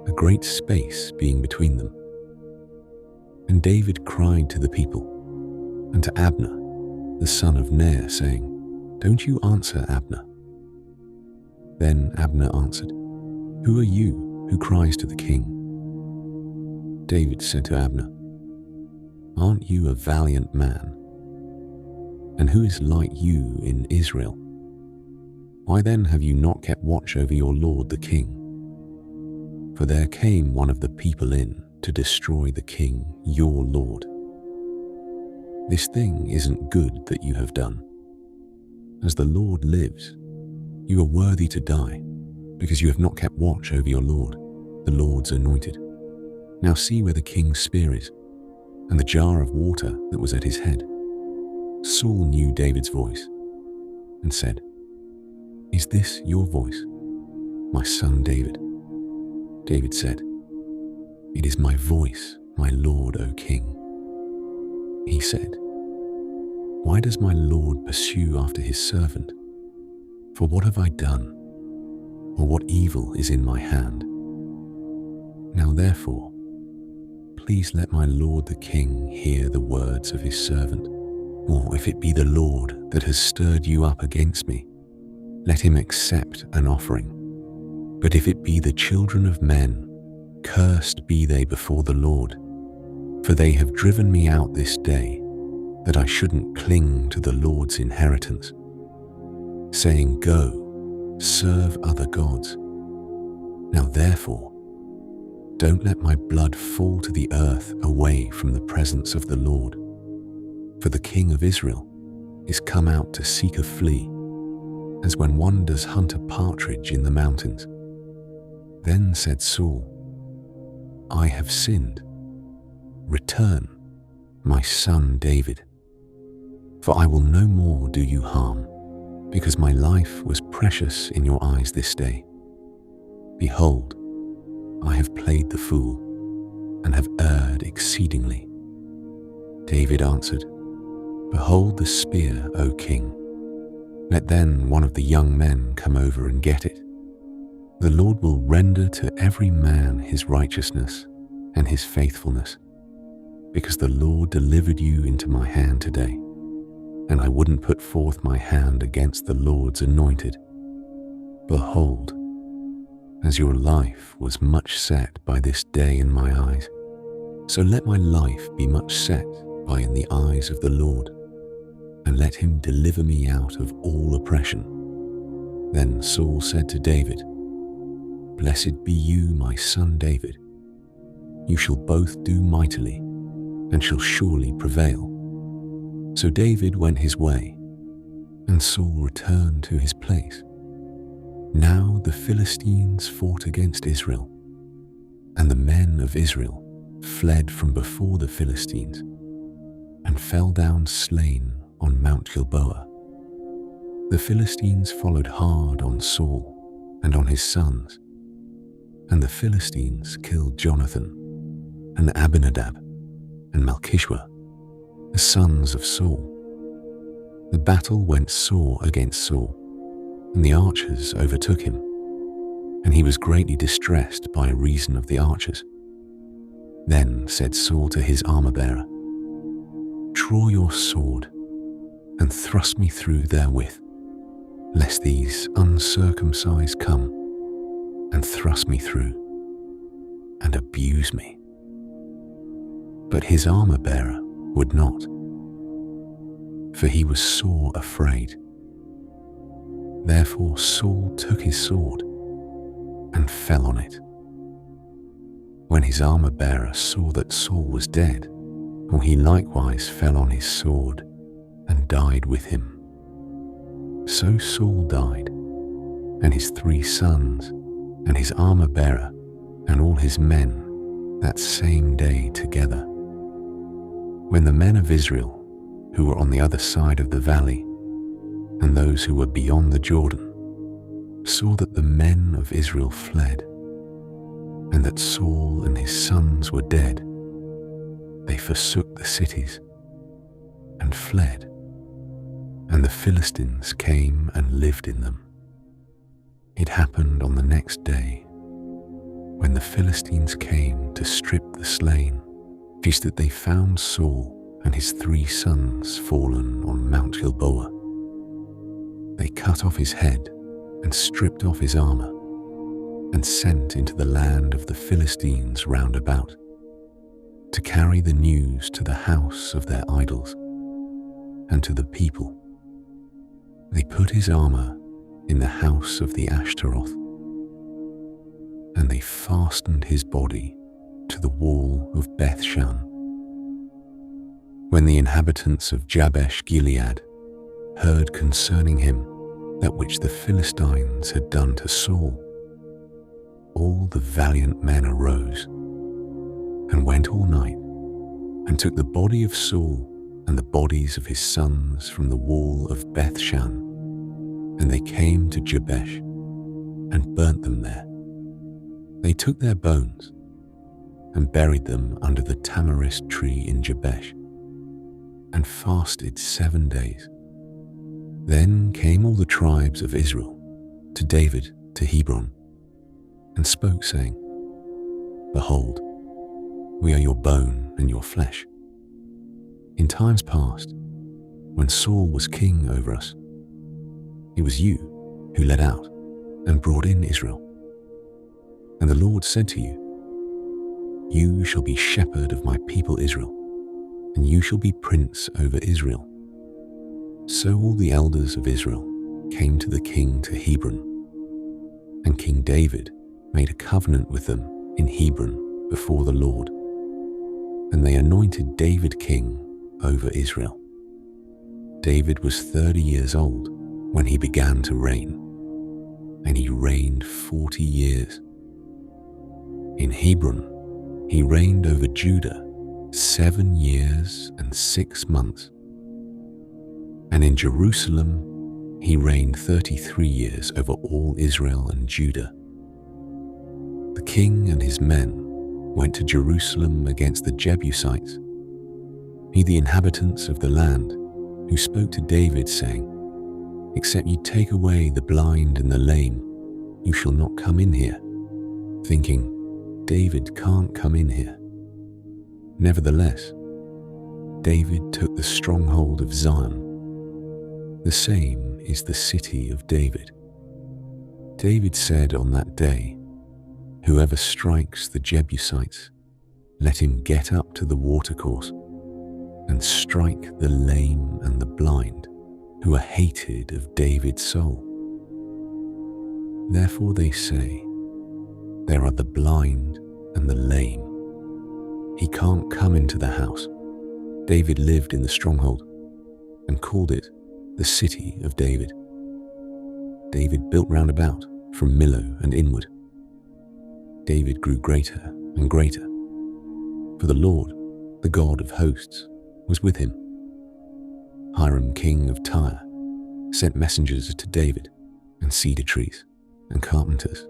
Speaker 1: a great space being between them. And David cried to the people, and to Abner, the son of Ner, saying, "Don't you answer, Abner." Then Abner answered, "Who are you who cries to the king?" David said to Abner, "Aren't you a valiant man? And who is like you in Israel? Why then have you not kept watch over your lord the king? For there came one of the people in to destroy the king, your lord. This thing isn't good that you have done. As the Lord lives, you are worthy to die, because you have not kept watch over your lord, the Lord's anointed. Now see where the king's spear is, and the jar of water that was at his head." Saul knew David's voice, and said, "Is this your voice, my son David?" David said, "It is my voice, my lord, O king." He said, "Why does my lord pursue after his servant? For what have I done? Or what evil is in my hand? Now therefore, please let my lord the king hear the words of his servant. Or if it be the Lord that has stirred you up against me, let him accept an offering. But if it be the children of men, cursed be they before the Lord, for they have driven me out this day, that I shouldn't cling to the Lord's inheritance, saying, 'Go, serve other gods.' Now therefore, don't let my blood fall to the earth away from the presence of the Lord. For the king of Israel is come out to seek a flea, as when one does hunt a partridge in the mountains." Then said Saul, "I have sinned. Return, my son David. For I will no more do you harm, because my life was precious in your eyes this day. Behold, I have played the fool, and have erred exceedingly." David answered, "Behold the spear, O king. Let then one of the young men come over and get it. The Lord will render to every man his righteousness and his faithfulness, because the Lord delivered you into my hand today, and I wouldn't put forth my hand against the Lord's anointed. Behold, as your life was much set by this day in my eyes, so let my life be much set by in the eyes of the Lord, and let him deliver me out of all oppression." Then Saul said to David, "Blessed be you, my son David. You shall both do mightily, and shall surely prevail." So David went his way, and Saul returned to his place. Now the Philistines fought against Israel, and the men of Israel fled from before the Philistines, and fell down slain on Mount Gilboa. The Philistines followed hard on Saul and on his sons, and the Philistines killed Jonathan and Abinadab and Malchishua, the sons of Saul. The battle went sore against Saul, and the archers overtook him, and he was greatly distressed by reason of the archers. Then said Saul to his armor-bearer, "Draw your sword, and thrust me through therewith, lest these uncircumcised come and thrust me through, and abuse me." But his armor-bearer would not, for he was sore afraid. Therefore Saul took his sword and fell on it. When his armor-bearer saw that Saul was dead, he likewise fell on his sword and died with him. So Saul died, and his 3 sons, and his armor-bearer, and all his men that same day together. When the men of Israel, who were on the other side of the valley, and those who were beyond the Jordan, saw that the men of Israel fled, and that Saul and his sons were dead, they forsook the cities and fled, and the Philistines came and lived in them. It happened on the next day, when the Philistines came to strip the slain, that they found Saul and his 3 sons fallen on Mount Gilboa. They cut off his head and stripped off his armor, and sent into the land of the Philistines round about, to carry the news to the house of their idols and to the people. They put his armor in the house of the Ashtaroth, and they fastened his body to the wall of Bethshan. When the inhabitants of Jabesh Gilead heard concerning him that which the Philistines had done to Saul, all the valiant men arose and went all night and took the body of Saul and the bodies of his sons from the wall of Bethshan, and they came to Jabesh and burnt them there. They took their bones and buried them under the tamarisk tree in Jabesh, and fasted 7 days. Then came all the tribes of Israel to David to Hebron, and spoke, saying, Behold, we are your bone and your flesh. In times past, when Saul was king over us, it was you who led out and brought in Israel. And the Lord said to you, You shall be shepherd of my people Israel, and you shall be prince over Israel. So all the elders of Israel came to the king to Hebron, and King David made a covenant with them in Hebron before the Lord, and they anointed David king over Israel. David was 30 years old when he began to reign, and he reigned 40 years. In Hebron, he reigned over Judah 7 years and 6 months. And in Jerusalem, he reigned 33 years over all Israel and Judah. The king and his men went to Jerusalem against the Jebusites, the inhabitants of the land, who spoke to David, saying, Except you take away the blind and the lame, you shall not come in here, thinking, David can't come in here. Nevertheless, David took the stronghold of Zion. The same is the city of David. David said on that day, Whoever strikes the Jebusites, let him get up to the watercourse and strike the lame and the blind, who are hated of David's soul. Therefore they say, There are the blind and the lame. He can't come into the house. David lived in the stronghold and called it the city of David. David built round about from Millo and inward. David grew greater and greater, for the Lord, the God of hosts, was with him. Hiram king of Tyre sent messengers to David, and cedar trees, and carpenters,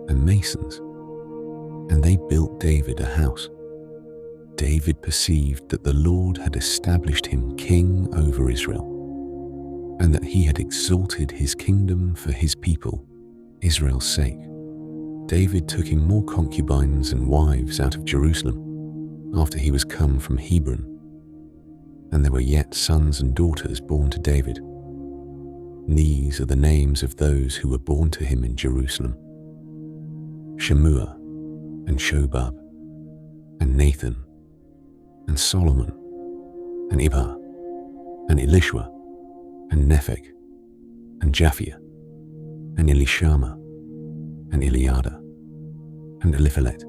Speaker 1: and masons, and they built David a house. David perceived that the Lord had established him king over Israel, and that he had exalted his kingdom for his people, Israel's sake. David took him more concubines and wives out of Jerusalem after he was come from Hebron, and there were yet sons and daughters born to David. These are the names of those who were born to him in Jerusalem: Shemua, and Shobab, and Nathan, and Solomon, and Ibhar, and Elishua, and Nepheg, and Japhia, and Elishama, and Eliada, and Eliphalet.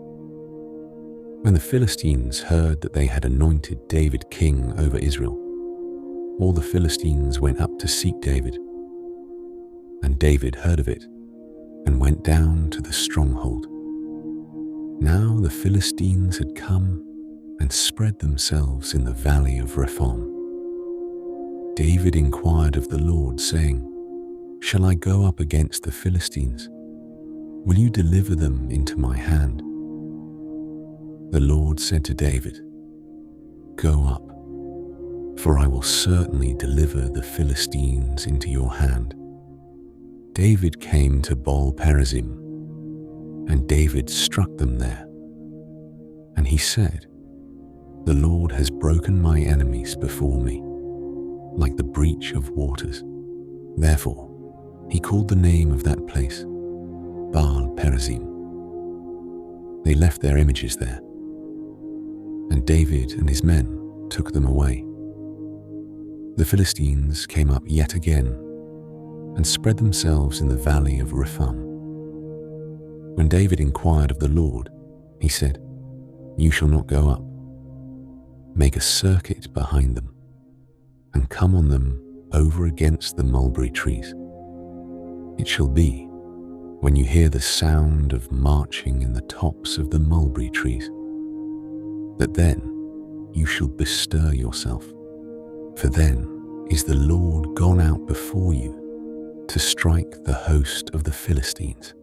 Speaker 1: When the Philistines heard that they had anointed David king over Israel, all the Philistines went up to seek David. And David heard of it, and went down to the stronghold. Now the Philistines had come and spread themselves in the valley of Rephaim. David inquired of the Lord, saying, "Shall I go up against the Philistines? Will you deliver them into my hand?" The Lord said to David, "Go up, for I will certainly deliver the Philistines into your hand." David came to Baal-perazim, and David struck them there. And he said, "The Lord has broken my enemies before me, like the breach of waters." Therefore, he called the name of that place Baal-perazim. They left their images there, and David and his men took them away. The Philistines came up yet again and spread themselves in the valley of Rephaim. When David inquired of the Lord, he said, "You shall not go up. Make a circuit behind them, and come on them over against the mulberry trees. It shall be, when you hear the sound of marching in the tops of the mulberry trees, that then you shall bestir yourself, for then is the Lord gone out before you to strike the host of the Philistines."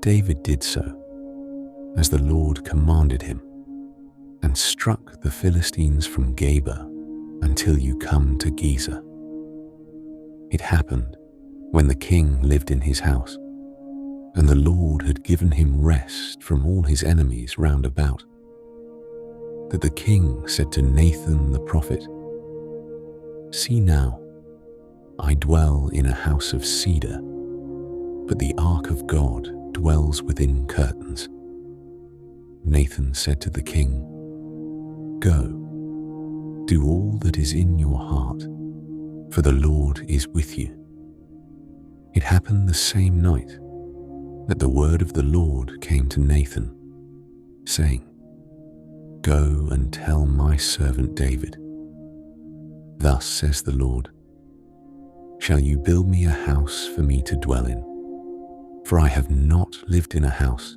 Speaker 1: David did so, as the Lord commanded him, and struck the Philistines from Geba until you come to Gezer. It happened when the king lived in his house, and the Lord had given him rest from all his enemies round about, that the king said to Nathan the prophet, "See now, I dwell in a house of cedar, but the ark of God dwells within curtains." Nathan said to the king, "Go, do all that is in your heart, for the Lord is with you." It happened the same night that the word of the Lord came to Nathan, saying, "Go and tell my servant David, thus says the Lord, shall you build me a house for me to dwell in? For I have not lived in a house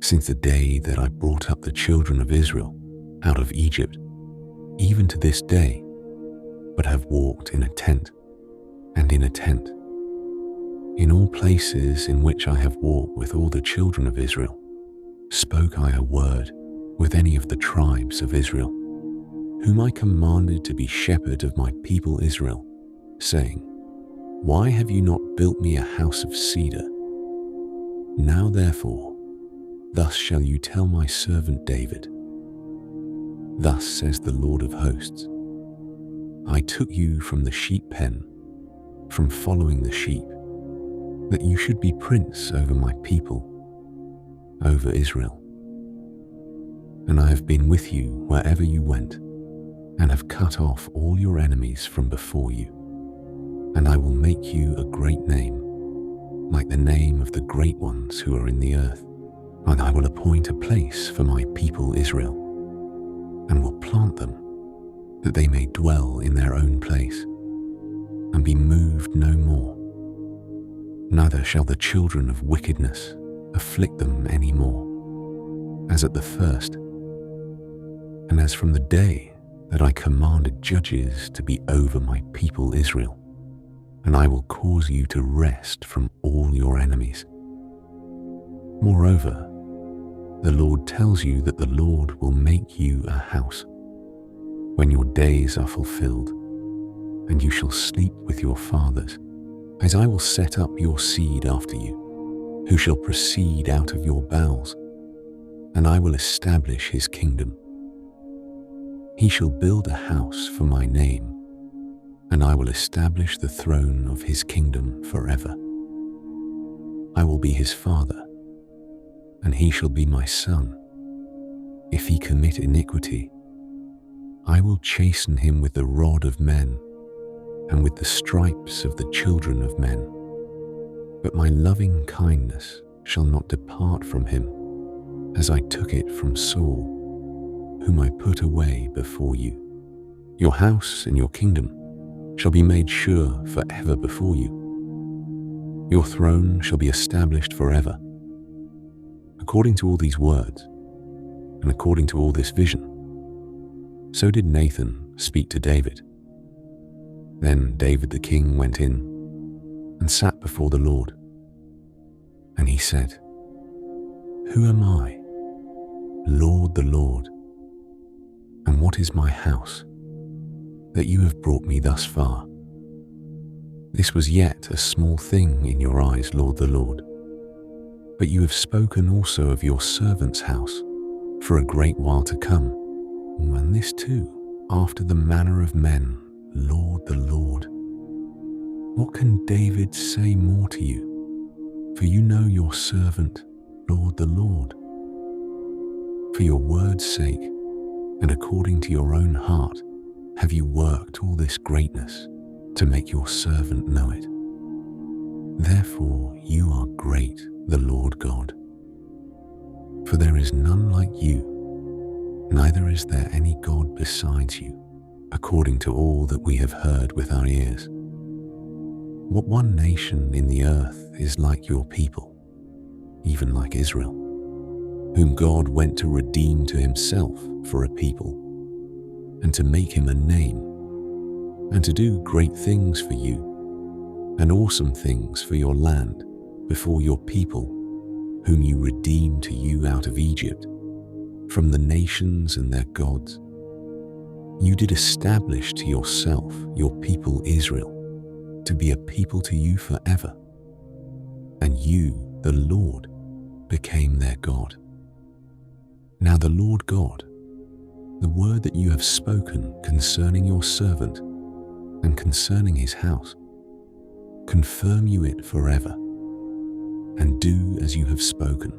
Speaker 1: since the day that I brought up the children of Israel out of Egypt, even to this day, but have walked in a tent and in a tent. In all places in which I have walked with all the children of Israel, spoke I a word with any of the tribes of Israel, whom I commanded to be shepherd of my people Israel, saying, Why have you not built me a house of cedar? Now therefore, thus shall you tell my servant David, Thus says the Lord of hosts, I took you from the sheep pen, from following the sheep, that you should be prince over my people, over Israel. And I have been with you wherever you went, and have cut off all your enemies from before you. And I will make you a great name, like the name of the great ones who are in the earth. And I will appoint a place for my people Israel, and will plant them, that they may dwell in their own place, and be moved no more. Neither shall the children of wickedness afflict them any more, as at the first, and as from the day that I commanded judges to be over my people Israel, and I will cause you to rest from all your enemies. Moreover, the Lord tells you that the Lord will make you a house, when your days are fulfilled, and you shall sleep with your fathers, as I will set up your seed after you, who shall proceed out of your bowels, and I will establish his kingdom. He shall build a house for my name, and I will establish the throne of his kingdom forever. I will be his father, and he shall be my son. If he commit iniquity, I will chasten him with the rod of men, and with the stripes of the children of men. But my loving kindness shall not depart from him, as I took it from Saul, whom I put away before you. Your house and your kingdom shall be made sure forever before you. Your throne shall be established forever. According to all these words, and according to all this vision, so did Nathan speak to David. Then David the king went in and sat before the Lord. And he said, "Who am I, Lord the Lord? And what is my house, that you have brought me thus far? This was yet a small thing in your eyes, Lord the Lord. But you have spoken also of your servant's house for a great while to come, and this too after the manner of men, Lord the Lord. What can David say more to you? For you know your servant, Lord the Lord. For your word's sake, and according to your own heart, have you worked all this greatness to make your servant know it. Therefore you are great, the Lord God. For there is none like you, neither is there any God besides you, according to all that we have heard with our ears. What one nation in the earth is like your people, even like Israel, whom God went to redeem to himself for a people, and to make him a name, and to do great things for you, and awesome things for your land before your people, whom you redeemed to you out of Egypt, from the nations and their gods. You did establish to yourself your people Israel, to be a people to you forever, and you, the Lord, became their God. Now the Lord God, the word that you have spoken concerning your servant and concerning his house, confirm you it forever, and do as you have spoken.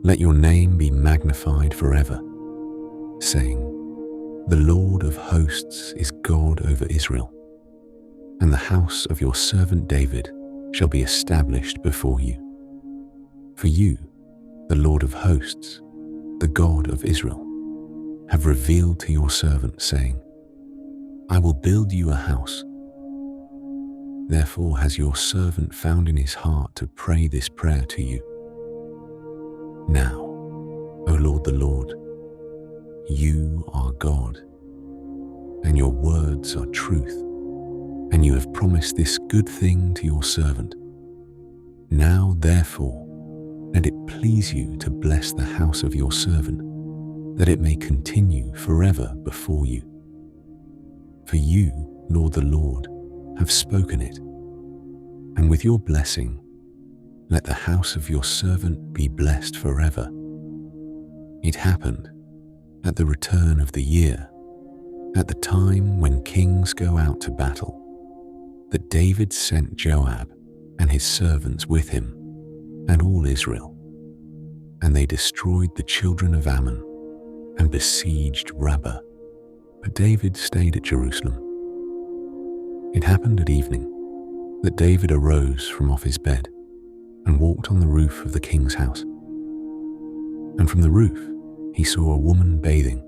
Speaker 1: Let your name be magnified forever, saying, the Lord of hosts is God over Israel, and the house of your servant David shall be established before you. For you, the Lord of hosts, the God of Israel, have revealed to your servant, saying, I will build you a house. Therefore has your servant found in his heart to pray this prayer to you. Now, O Lord the Lord, you are God, and your words are truth, and you have promised this good thing to your servant. Now, therefore, let it please you to bless the house of your servant, that it may continue forever before you. For you, Lord the Lord, have spoken it, and with your blessing, let the house of your servant be blessed forever. It happened at the return of the year, at the time when kings go out to battle, that David sent Joab and his servants with him, and all Israel, and they destroyed the children of Ammon and besieged Rabbah. But David stayed at Jerusalem. It happened at evening that David arose from off his bed and walked on the roof of the king's house. And from the roof he saw a woman bathing,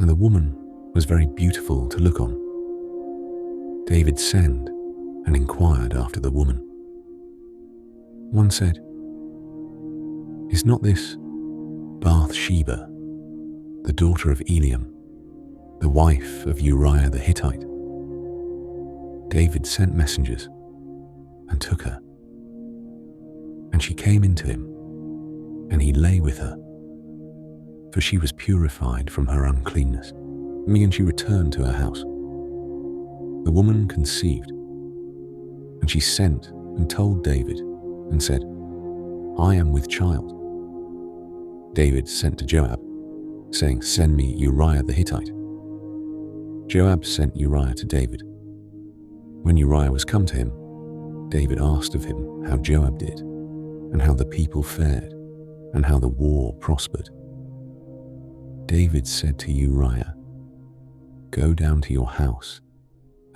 Speaker 1: and the woman was very beautiful to look on. David sent and inquired after the woman. One said, Is not this Bathsheba, the daughter of Eliam, the wife of Uriah the Hittite? David sent messengers and took her, and she came into him, and he lay with her, for she was purified from her uncleanness, and she returned to her house. The woman conceived, and she sent and told David and said, I am with child. David sent to Joab, saying, Send me Uriah the Hittite. Joab sent Uriah to David. When Uriah was come to him, David asked of him how Joab did, and how the people fared, and how the war prospered. David said to Uriah, Go down to your house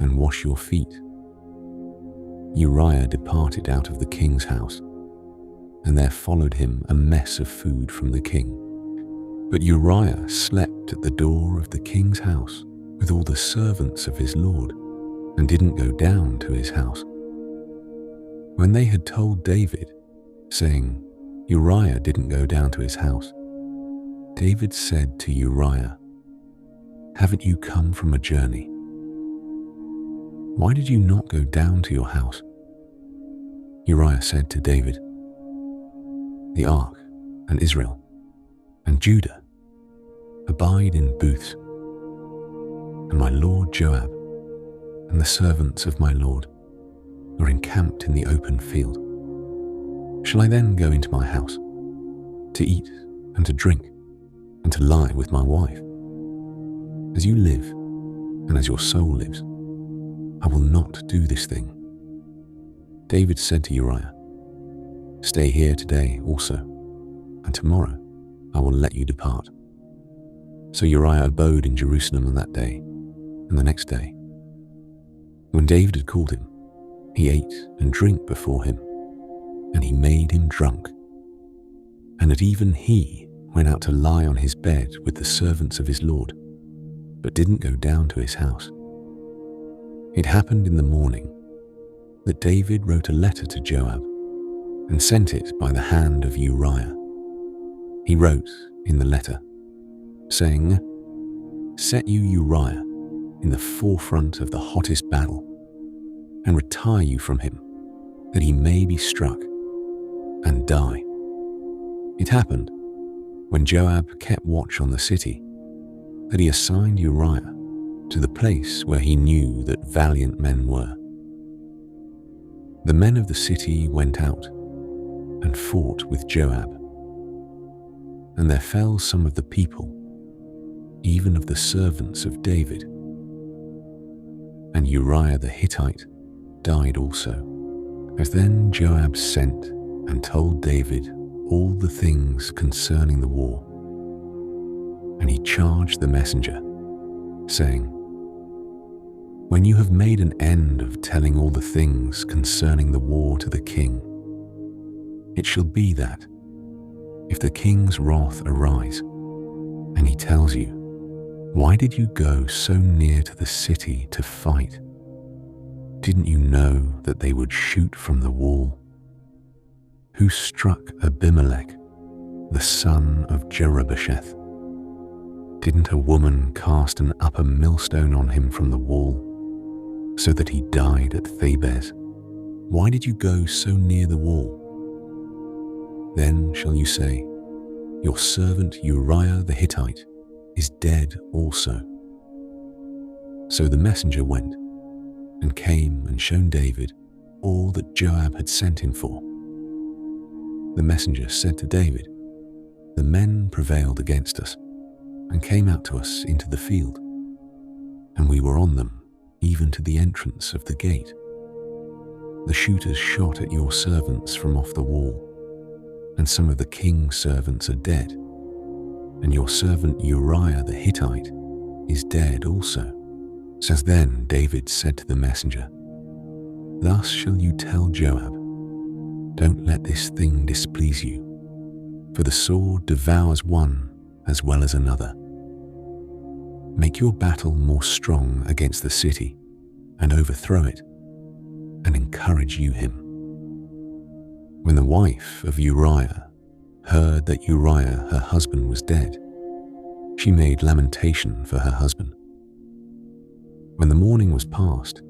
Speaker 1: and wash your feet. Uriah departed out of the king's house, and there followed him a mess of food from the king. But Uriah slept at the door of the king's house with all the servants of his lord, and didn't go down to his house. When they had told David, saying, Uriah didn't go down to his house. David said to Uriah, "Haven't you come from a journey? Why did you not go down to your house?" Uriah said to David, "The ark and Israel and Judah abide in booths, and my lord Joab and the servants of my lord are encamped in the open field. Shall I then go into my house to eat and to drink and to lie with my wife? As you live and as your soul lives, I will not do this thing." David said to Uriah, "Stay here today also, and tomorrow I will let you depart." So Uriah abode in Jerusalem on that day and the next day. When David had called him, he ate and drank before him, and he made him drunk. And that even he went out to lie on his bed with the servants of his lord, but didn't go down to his house. It happened in the morning that David wrote a letter to Joab and sent it by the hand of Uriah. He wrote in the letter, saying, "Set you Uriah in the forefront of the hottest battle, and retire you from him, that he may be struck and die." It happened, when Joab kept watch on the city, that he assigned Uriah to the place where he knew that valiant men were. The men of the city went out and fought with Joab, and there fell some of the people, even of the servants of David. And Uriah the Hittite died also. As then Joab sent and told David all the things concerning the war. And he charged the messenger, saying, "When you have made an end of telling all the things concerning the war to the king, it shall be that, if the king's wrath arise, and he tells you, 'Why did you go so near to the city to fight? Didn't you know that they would shoot from the wall? Who struck Abimelech, the son of Jerubbesheth? Didn't a woman cast an upper millstone on him from the wall, so that he died at Thebez? Why did you go so near the wall?' Then shall you say, 'Your servant Uriah the Hittite is dead also.'" So the messenger went and came and shown David all that Joab had sent him for. The messenger said to David, "The men prevailed against us and came out to us into the field, and we were on them even to the entrance of the gate. The shooters shot at your servants from off the wall, and some of the king's servants are dead, and your servant Uriah the Hittite is dead also." So then David said to the messenger, "Thus shall you tell Joab, 'Don't let this thing displease you, for the sword devours one as well as another. Make your battle more strong against the city, and overthrow it, and encourage you him.'" When the wife of Uriah heard that Uriah her husband was dead, she made lamentation for her husband. When the morning was past,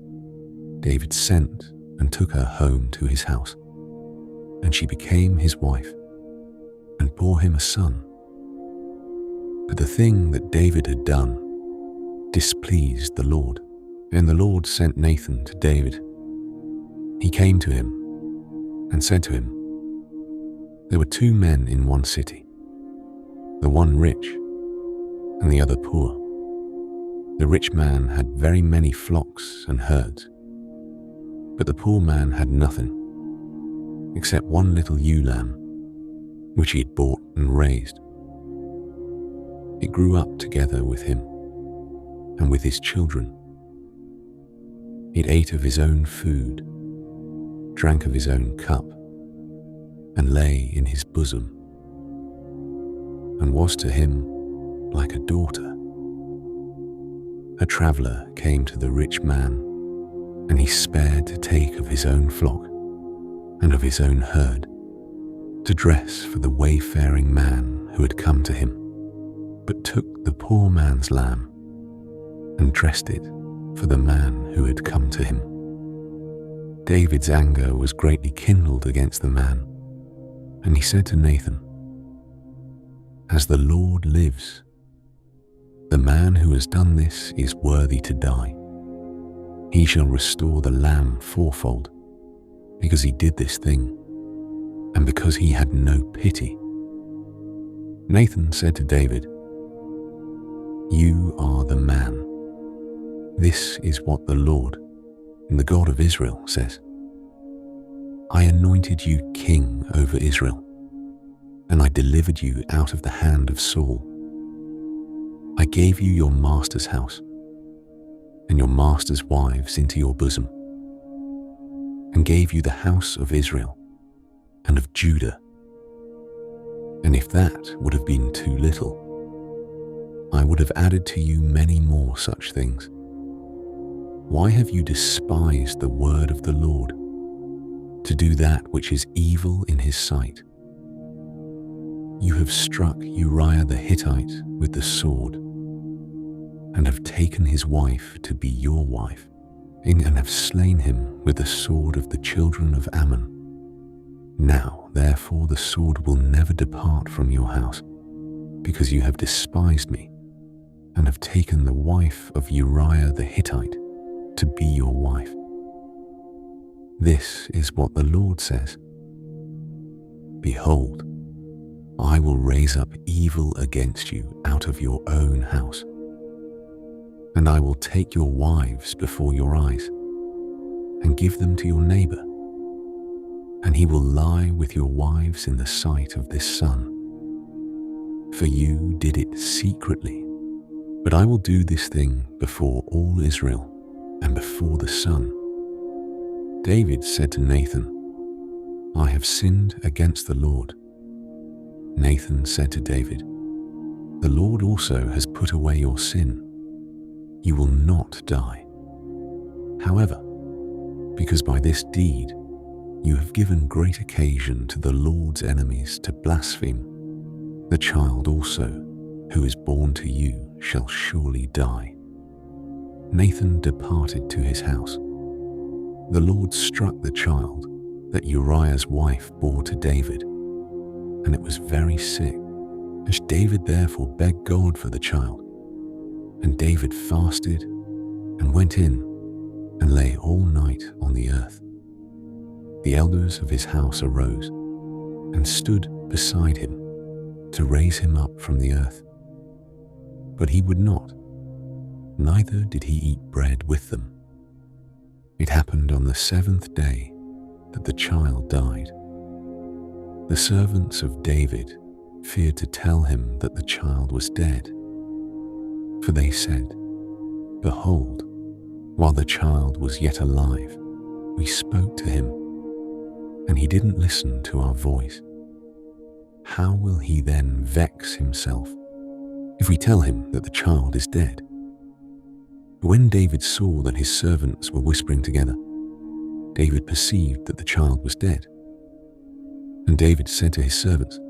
Speaker 1: David sent and took her home to his house, and she became his wife, and bore him a son. But the thing that David had done displeased the Lord. And the Lord sent Nathan to David. He came to him and said to him, "There were two men in one city, the one rich and the other poor. The rich man had very many flocks and herds, but the poor man had nothing except one little ewe lamb, which he had bought and raised. It grew up together with him and with his children. It ate of his own food, drank of his own cup, and lay in his bosom, and was to him like a daughter. A traveller came to the rich man, and he spared to take of his own flock and of his own herd, to dress for the wayfaring man who had come to him, but took the poor man's lamb and dressed it for the man who had come to him. David's anger was greatly kindled against the man, and he said to Nathan, "As the Lord lives, the man who has done this is worthy to die. He shall restore the lamb fourfold, because he did this thing, and because he had no pity." Nathan said to David, "You are the man. This is what the Lord, the God of Israel, says. I anointed you king over Israel, and I delivered you out of the hand of Saul. I gave you your master's house and your master's wives into your bosom, and gave you the house of Israel and of Judah. And if that would have been too little, I would have added to you many more such things. Why have you despised the word of the Lord, to do that which is evil in his sight? You have struck Uriah the Hittite with the sword, and have taken his wife to be your wife, and have slain him with the sword of the children of Ammon. Now, therefore, the sword will never depart from your house, because you have despised me, and have taken the wife of Uriah the Hittite to be your wife. This is what the Lord says. Behold, I will raise up evil against you out of your own house, and I will take your wives before your eyes, and give them to your neighbor, and he will lie with your wives in the sight of this sun. For you did it secretly, but I will do this thing before all Israel and before the sun." David said to Nathan, "I have sinned against the Lord." Nathan said to David, "The Lord also has put away your sin. You will not die. However, because by this deed you have given great occasion to the Lord's enemies to blaspheme, the child also who is born to you shall surely die." Nathan departed to his house. The Lord struck the child that Uriah's wife bore to David, and it was very sick. And David therefore begged God for the child. And David fasted and went in and lay all night on the earth. The elders of his house arose and stood beside him to raise him up from the earth. But he would not, neither did he eat bread with them. It happened on the 7th day that the child died. The servants of David feared to tell him that the child was dead, for they said, "Behold, while the child was yet alive, we spoke to him, and he didn't listen to our voice. How will he then vex himself if we tell him that the child is dead?" But when David saw that his servants were whispering together, David perceived that the child was dead. And David said to his servants,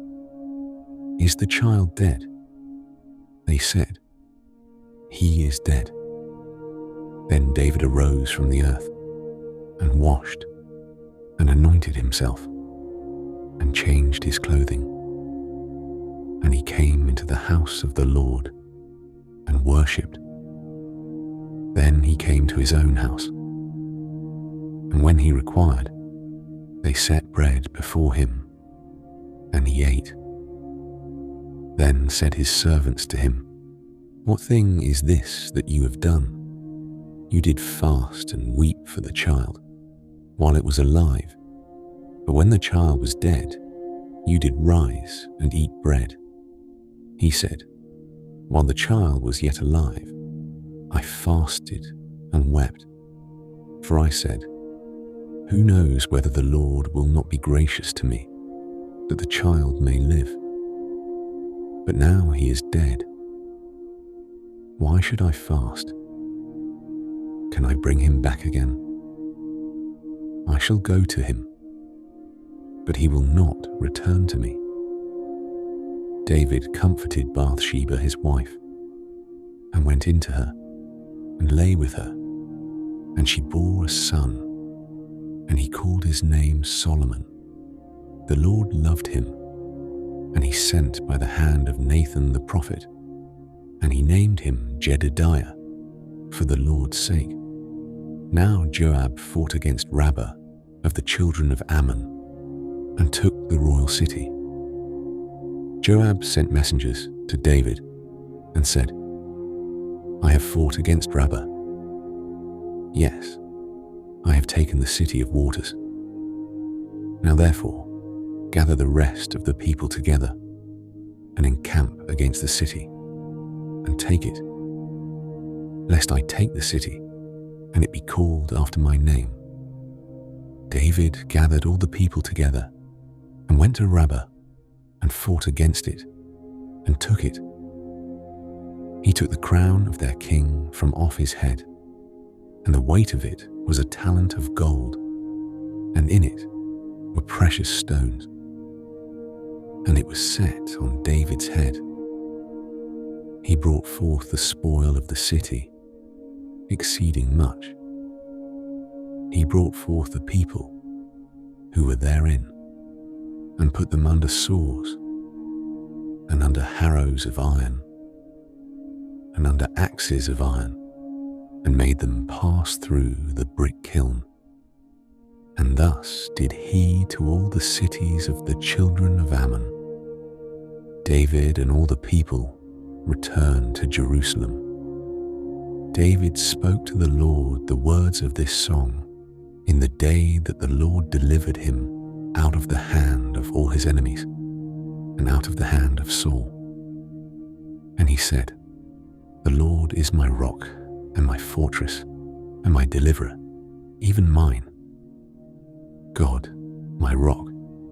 Speaker 1: "Is the child dead?" They said, "He is dead." Then David arose from the earth and washed and anointed himself and changed his clothing. And he came into the house of the Lord and worshipped. Then he came to his own house. And when he required, they set bread before him, and he ate. Then said his servants to him, "What thing is this that you have done? You did fast and weep for the child while it was alive, but when the child was dead, you did rise and eat bread." He said, "While the child was yet alive, I fasted and wept, for I said, who knows whether the Lord will not be gracious to me, that the child may live? But now he is dead. Why should I fast? Can I bring him back again? I shall go to him, but he will not return to me." David comforted Bathsheba his wife, and went into her, and lay with her, and she bore a son, and he called his name Solomon. The Lord loved him, and he sent by the hand of Nathan the prophet, and he named him Jedediah, for the Lord's sake. Now Joab fought against Rabbah of the children of Ammon, and took the royal city. Joab sent messengers to David, and said, "I have fought against Rabbah. Yes, I have taken the city of waters. Now therefore, gather the rest of the people together, and encamp against the city, and take it, lest I take the city, and it be called after my name." David gathered all the people together, and went to Rabbah, and fought against it, and took it. He took the crown of their king from off his head, and the weight of it was a talent of gold, and in it were precious stones. And it was set on David's head. He brought forth the spoil of the city, exceeding much. He brought forth the people who were therein, and put them under saws, and under harrows of iron, and under axes of iron, and made them pass through the brick kiln. And thus did he to all the cities of the children of Ammon. David and all the people returned to Jerusalem. David spoke to the Lord the words of this song in the day that the Lord delivered him out of the hand of all his enemies, and out of the hand of Saul. And he said, "The Lord is my rock, and my fortress, and my deliverer, even mine. God, my rock,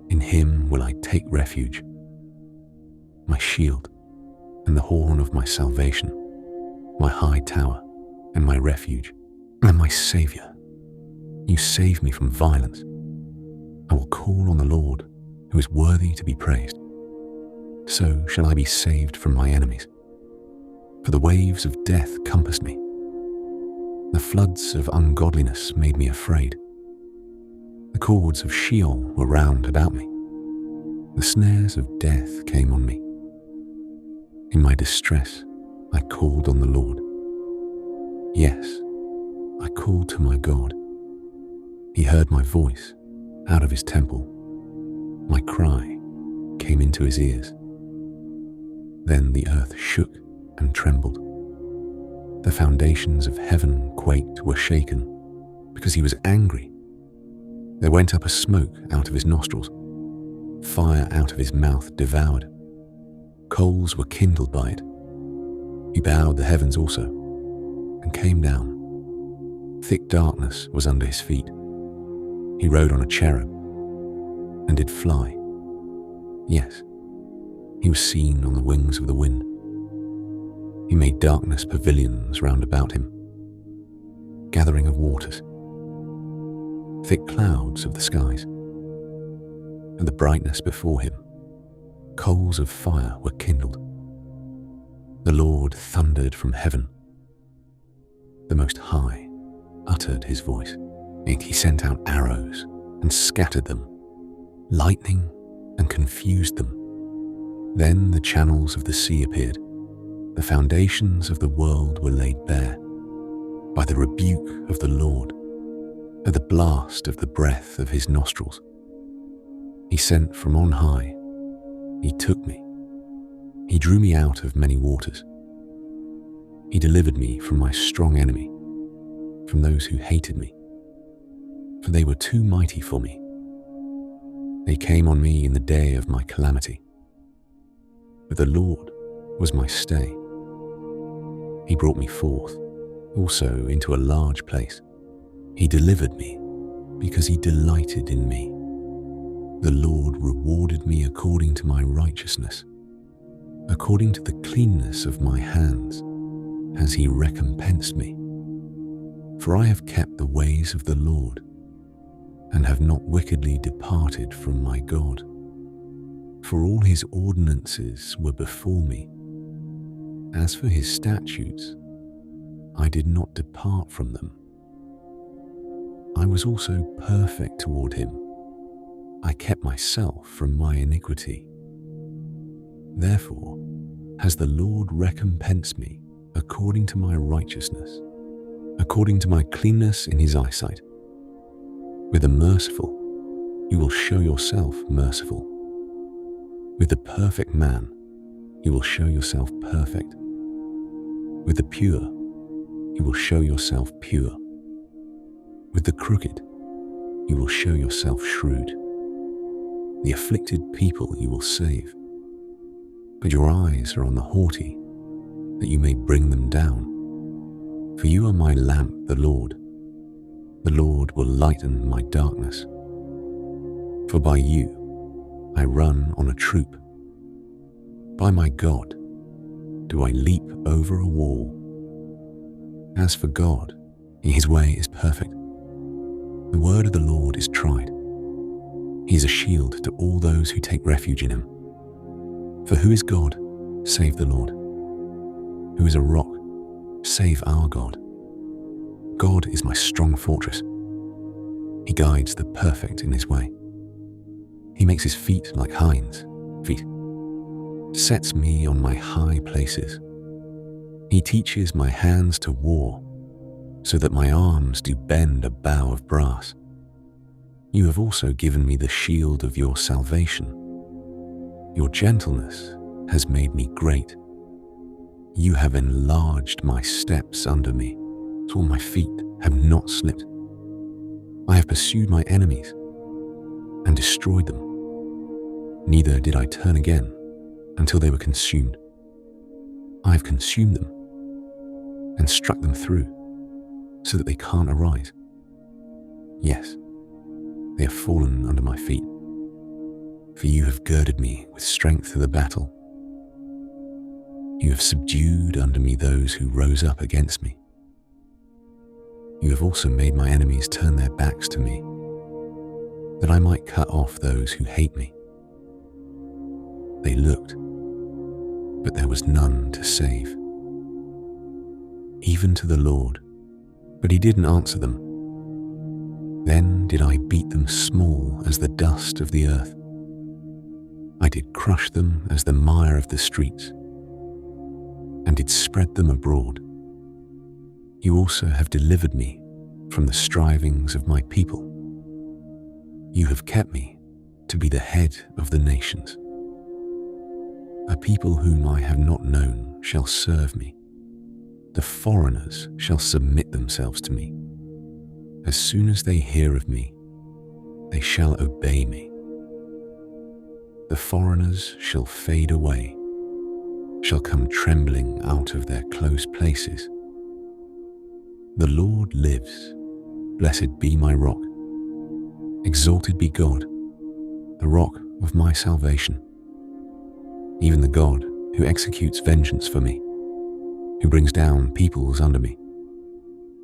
Speaker 1: in him will I take refuge. My shield, and the horn of my salvation, my high tower, and my refuge, and my Saviour. You save me from violence. I will call on the Lord, who is worthy to be praised. So shall I be saved from my enemies. For the waves of death compassed me. The floods of ungodliness made me afraid. The cords of Sheol were round about me. The snares of death came on me. In my distress, I called on the Lord. Yes, I called to my God. He heard my voice out of his temple. My cry came into his ears. Then the earth shook and trembled. The foundations of heaven quaked, were shaken, because he was angry. There went up a smoke out of his nostrils. Fire out of his mouth devoured. Coals were kindled by it. He bowed the heavens also, and came down. Thick darkness was under his feet. He rode on a cherub, and did fly. Yes, he was seen on the wings of the wind. He made darkness pavilions round about him, gathering of waters, thick clouds of the skies, and the brightness before him, coals of fire were kindled. The Lord thundered from heaven. The Most High uttered his voice. He sent out arrows and scattered them, lightning and confused them. Then the channels of the sea appeared. The foundations of the world were laid bare by the rebuke of the Lord, at the blast of the breath of his nostrils. He sent from on high. He took me. He drew me out of many waters. He delivered me from my strong enemy, from those who hated me. For they were too mighty for me. They came on me in the day of my calamity. But the Lord was my stay. He brought me forth, also into a large place. He delivered me, because he delighted in me. The Lord rewarded me according to my righteousness. According to the cleanness of my hands has he recompensed me. For I have kept the ways of the Lord. and have not wickedly departed from my God. For all his ordinances were before me. As for his statutes, I did not depart from them. I was also perfect toward him. I kept myself from my iniquity. Therefore has the Lord recompensed me according to my righteousness, according to my cleanness in his eyesight. With the merciful, you will show yourself merciful. With the perfect man, you will show yourself perfect. With the pure, you will show yourself pure. With the crooked, you will show yourself shrewd. The afflicted people you will save. But your eyes are on the haughty, that you may bring them down. For you are my lamp, the Lord. The Lord will lighten my darkness. For by you I run on a troop. By my God do I leap over a wall. As for God, his way is perfect. The word of the Lord is tried. He is a shield to all those who take refuge in him. For who is God, save the Lord? Who is a rock, save our God? God is my strong fortress. He guides the perfect in his way. He makes his feet like hinds' feet, sets me on my high places. He teaches my hands to war, so that my arms do bend a bow of brass. You have also given me the shield of your salvation. Your gentleness has made me great. You have enlarged my steps under me, so my feet have not slipped. I have pursued my enemies and destroyed them. Neither did I turn again until they were consumed. I have consumed them and struck them through, so that they can't arise. Yes, they have fallen under my feet. For you have girded me with strength for the battle. You have subdued under me those who rose up against me. You have also made my enemies turn their backs to me, that I might cut off those who hate me. They looked, but there was none to save. Even to the Lord, but he didn't answer them. Then did I beat them small as the dust of the earth. I did crush them as the mire of the streets, and did spread them abroad. You also have delivered me from the strivings of my people. You have kept me to be the head of the nations. A people whom I have not known shall serve me. The foreigners shall submit themselves to me. As soon as they hear of me, they shall obey me. The foreigners shall fade away, shall come trembling out of their close places. The Lord lives. Blessed be my rock. Exalted be God, the rock of my salvation. Even the God who executes vengeance for me, who brings down peoples under me,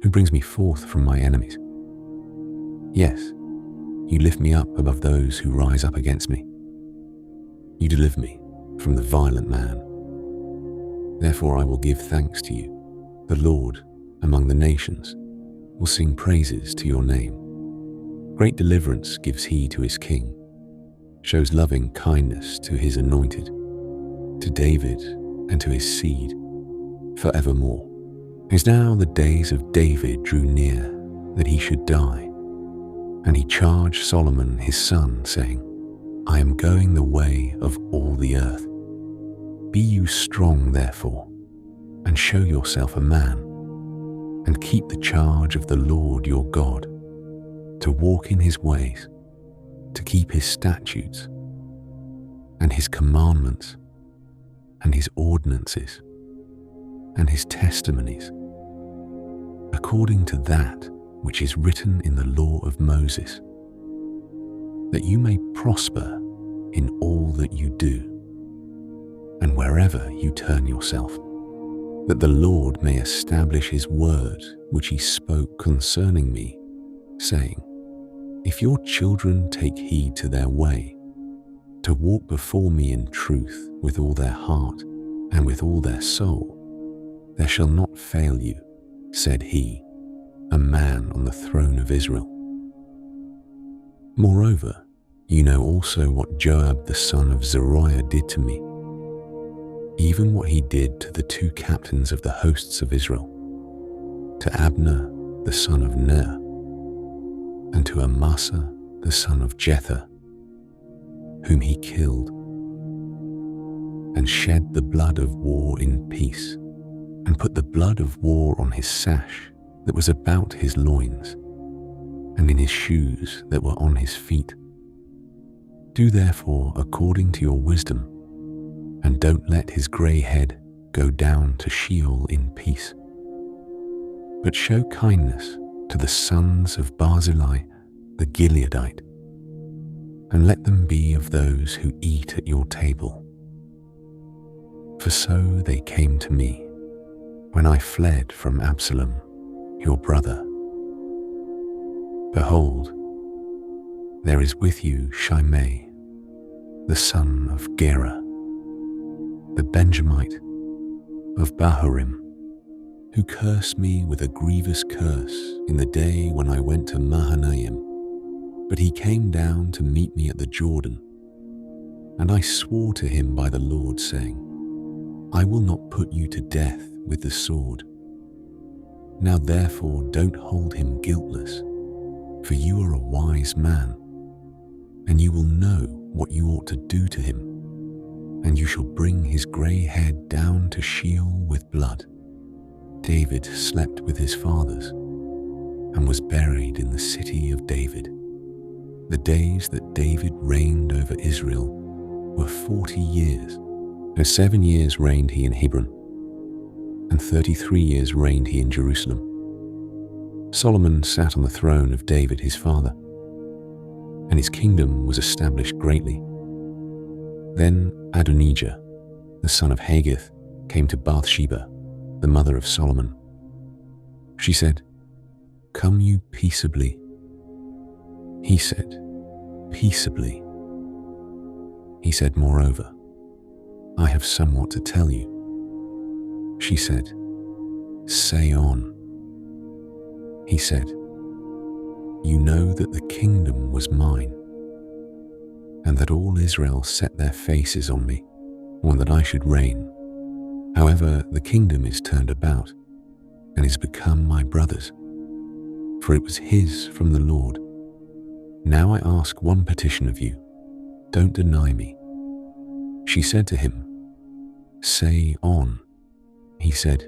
Speaker 1: who brings me forth from my enemies. Yes, you lift me up above those who rise up against me. You deliver me from the violent man. Therefore I will give thanks to you. The Lord among the nations will sing praises to your name. Great deliverance gives he to his king, shows loving kindness to his anointed, to David and to his seed forevermore. As now the days of David drew near that he should die, and he charged Solomon his son, saying, I am going the way of all the earth. Be you strong, therefore, and show yourself a man, and keep the charge of the Lord your God, to walk in his ways, to keep his statutes, and his commandments, and his ordinances, and his testimonies, according to that which is written in the law of Moses, that you may prosper in all that you do, and wherever you turn yourself, that the Lord may establish his word which he spoke concerning me, saying, If your children take heed to their way, to walk before me in truth with all their heart and with all their soul, there shall not fail you, said he, a man on the throne of Israel. Moreover, you know also what Joab the son of Zeruiah did to me, even what he did to the two captains of the hosts of Israel, to Abner the son of Ner, and to Amasa the son of Jether, whom he killed, and shed the blood of war in peace, and put the blood of war on his sash that was about his loins, and in his shoes that were on his feet. Do therefore according to your wisdom, and don't let his grey head go down to Sheol in peace. But show kindness to the sons of Barzillai the Gileadite, and let them be of those who eat at your table. For so they came to me when I fled from Absalom, your brother. Behold, there is with you Shimei, the son of Gera, the Benjamite of Bahurim, who cursed me with a grievous curse in the day when I went to Mahanaim. But he came down to meet me at the Jordan, and I swore to him by the Lord, saying, I will not put you to death with the sword. Now therefore don't hold him guiltless, for you are a wise man, and you will know what you ought to do to him, and you shall bring his grey head down to Sheol with blood. David slept with his fathers, and was buried in the city of David. The days that David reigned over Israel were 40 years. 7 years reigned he in Hebron, and 33 years reigned he in Jerusalem. Solomon sat on the throne of David his father, and his kingdom was established greatly. Then Adonijah, the son of Haggith, came to Bathsheba, the mother of Solomon. She said, Come you peaceably. He said, Peaceably. He said, Moreover, I have somewhat to tell you. She said, Say on. He said, You know that the kingdom was mine, and that all Israel set their faces on me, or that I should reign. However, the kingdom is turned about, and is become my brother's, for it was his from the Lord. Now I ask one petition of you, don't deny me. She said to him, Say on. He said,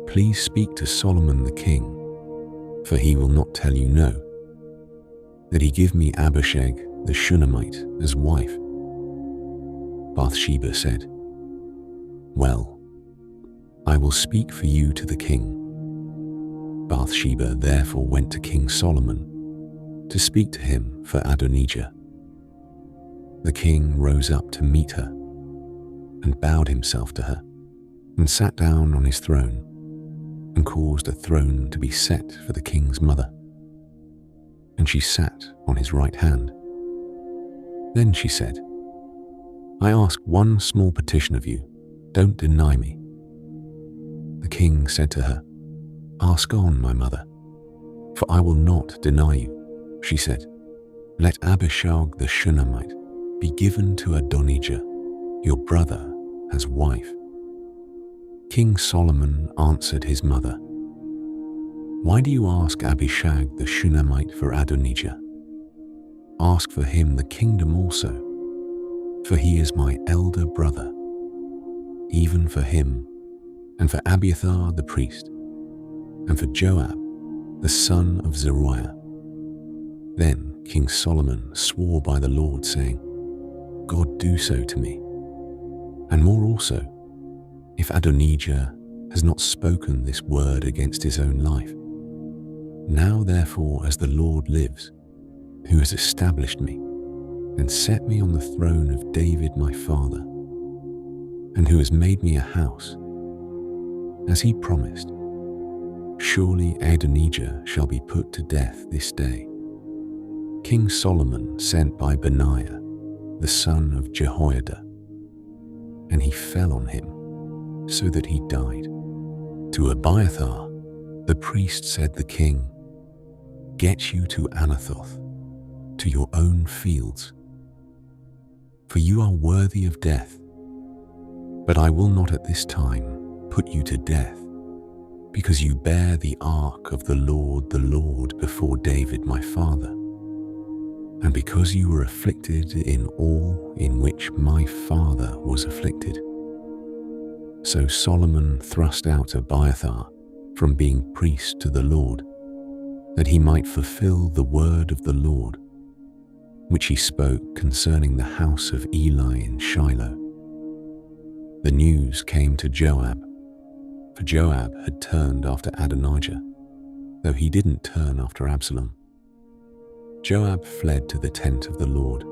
Speaker 1: Please speak to Solomon the king, for he will not tell you no, that he give me Abishag the Shunammite as wife. Bathsheba said, Well, I will speak for you to the king. Bathsheba therefore went to King Solomon to speak to him for Adonijah. The king rose up to meet her, and bowed himself to her, and sat down on his throne, and caused a throne to be set for the king's mother. And she sat on his right hand. Then she said, I ask one small petition of you, don't deny me. The king said to her, Ask on, my mother, for I will not deny you. She said, Let Abishag the Shunammite be given to Adonijah, your brother, as wife. King Solomon answered his mother, Why do you ask Abishag the Shunammite for Adonijah? Ask for him the kingdom also, for he is my elder brother, even for him, and for Abiathar the priest, and for Joab the son of Zeruiah. Then King Solomon swore by the Lord, saying, God do so to me, and more also, if Adonijah has not spoken this word against his own life. Now therefore, as the Lord lives, who has established me, and set me on the throne of David my father, and who has made me a house, as he promised, surely Adonijah shall be put to death this day. King Solomon sent by Benaiah, the son of Jehoiada, and he fell on him, so that he died. To Abiathar, the priest, said the king, "Get you to Anathoth, to your own fields, for you are worthy of death. But I will not at this time put you to death, because you bear the ark of the Lord before David my father, and because you were afflicted in all in which my father was afflicted." So Solomon thrust out Abiathar from being priest to the Lord, that he might fulfill the word of the Lord, which he spoke concerning the house of Eli in Shiloh. The news came to Joab, for Joab had turned after Adonijah, though he didn't turn after Absalom. Joab fled to the tent of the Lord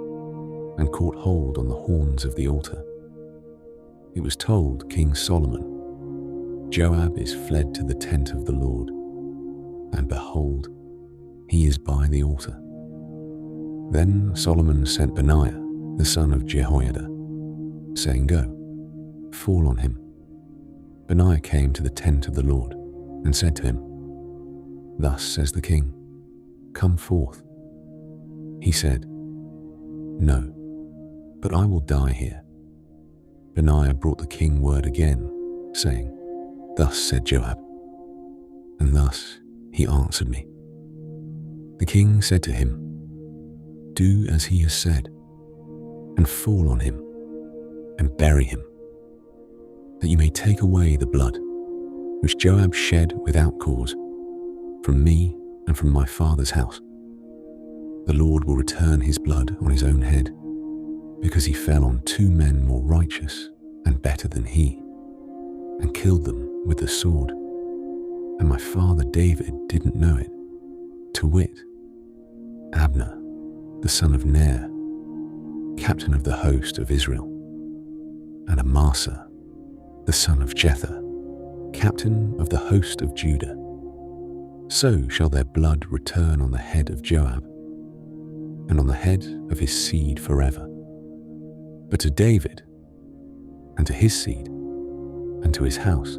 Speaker 1: and caught hold on the horns of the altar. It was told King Solomon, "Joab is fled to the tent of the Lord, and behold, he is by the altar." Then Solomon sent Benaiah, the son of Jehoiada, saying, "Go, fall on him." Benaiah came to the tent of the Lord and said to him, "Thus says the king, come forth." He said, "No, but I will die here." Benaiah brought the king word again, saying, "Thus said Joab." And thus he answered me. The king said to him, "Do as he has said, and fall on him, and bury him, that you may take away the blood which Joab shed without cause from me and from my father's house. The Lord will return his blood on his own head, because he fell on 2 men more righteous and better than he, and killed them with the sword. And my father David didn't know it, to wit, Abner, the son of Ner, captain of the host of Israel, and Amasa, the son of Jether, captain of the host of Judah. So shall their blood return on the head of Joab, and on the head of his seed forever. But to David, and to his seed, and to his house,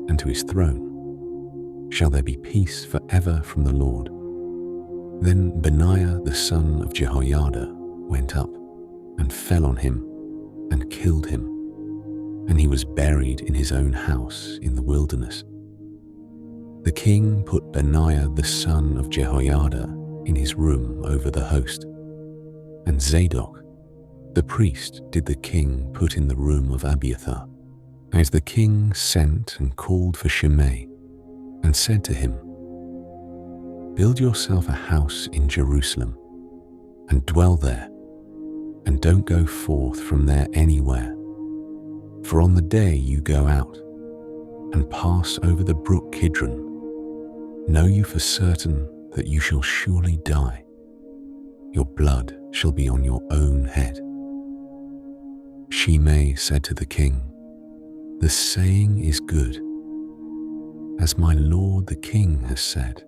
Speaker 1: and to his throne, shall there be peace forever from the Lord." Then Benaiah the son of Jehoiada went up, and fell on him, and killed him, and he was buried in his own house in the wilderness. The king put Benaiah the son of Jehoiada in his room over the host, and Zadok the priest did the king put in the room of Abiathar. As the king sent and called for Shimei, and said to him, "Build yourself a house in Jerusalem, and dwell there, and don't go forth from there anywhere. For on the day you go out and pass over the brook Kidron, know you for certain that you shall surely die. Your blood shall be on your own head." Shimei said to the king, "The saying is good. As my lord the king has said,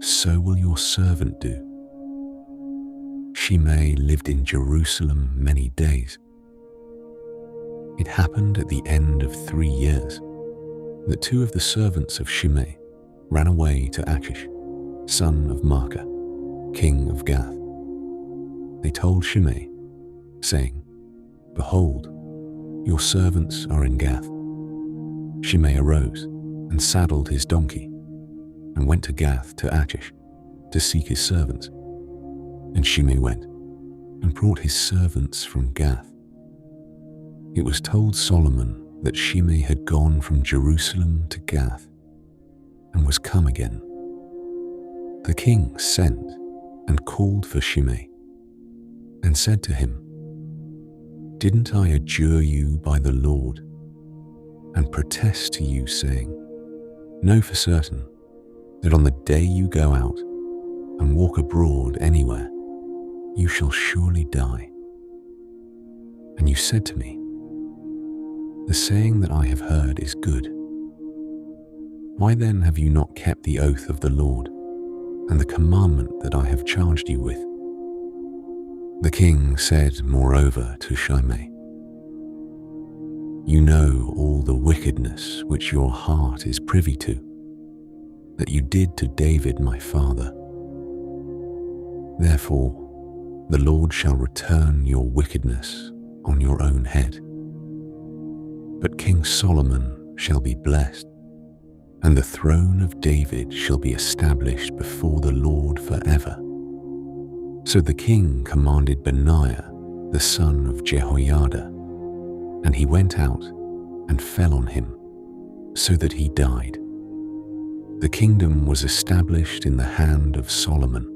Speaker 1: so will your servant do." Shimei lived in Jerusalem many days. It happened at the end of 3 years that 2 of the servants of Shimei ran away to Achish, son of Maacah, king of Gath. They told Shimei, saying, "Behold, your servants are in Gath." Shimei arose and saddled his donkey, and went to Gath to Achish to seek his servants. And Shimei went and brought his servants from Gath. It was told Solomon that Shimei had gone from Jerusalem to Gath, and was come again. The king sent and called for Shimei, and said to him, "Didn't I adjure you by the Lord, and protest to you, saying, know for certain that on the day you go out and walk abroad anywhere, you shall surely die? And you said to me, the saying that I have heard is good. Why then have you not kept the oath of the Lord, and the commandment that I have charged you with." The king said moreover to Shimei, "You know all the wickedness which your heart is privy to, that you did to David my father. Therefore, the Lord shall return your wickedness on your own head. But King Solomon shall be blessed, and the throne of David shall be established before the Lord forever." So the king commanded Benaiah, the son of Jehoiada, and he went out and fell on him, so that he died. The kingdom was established in the hand of Solomon,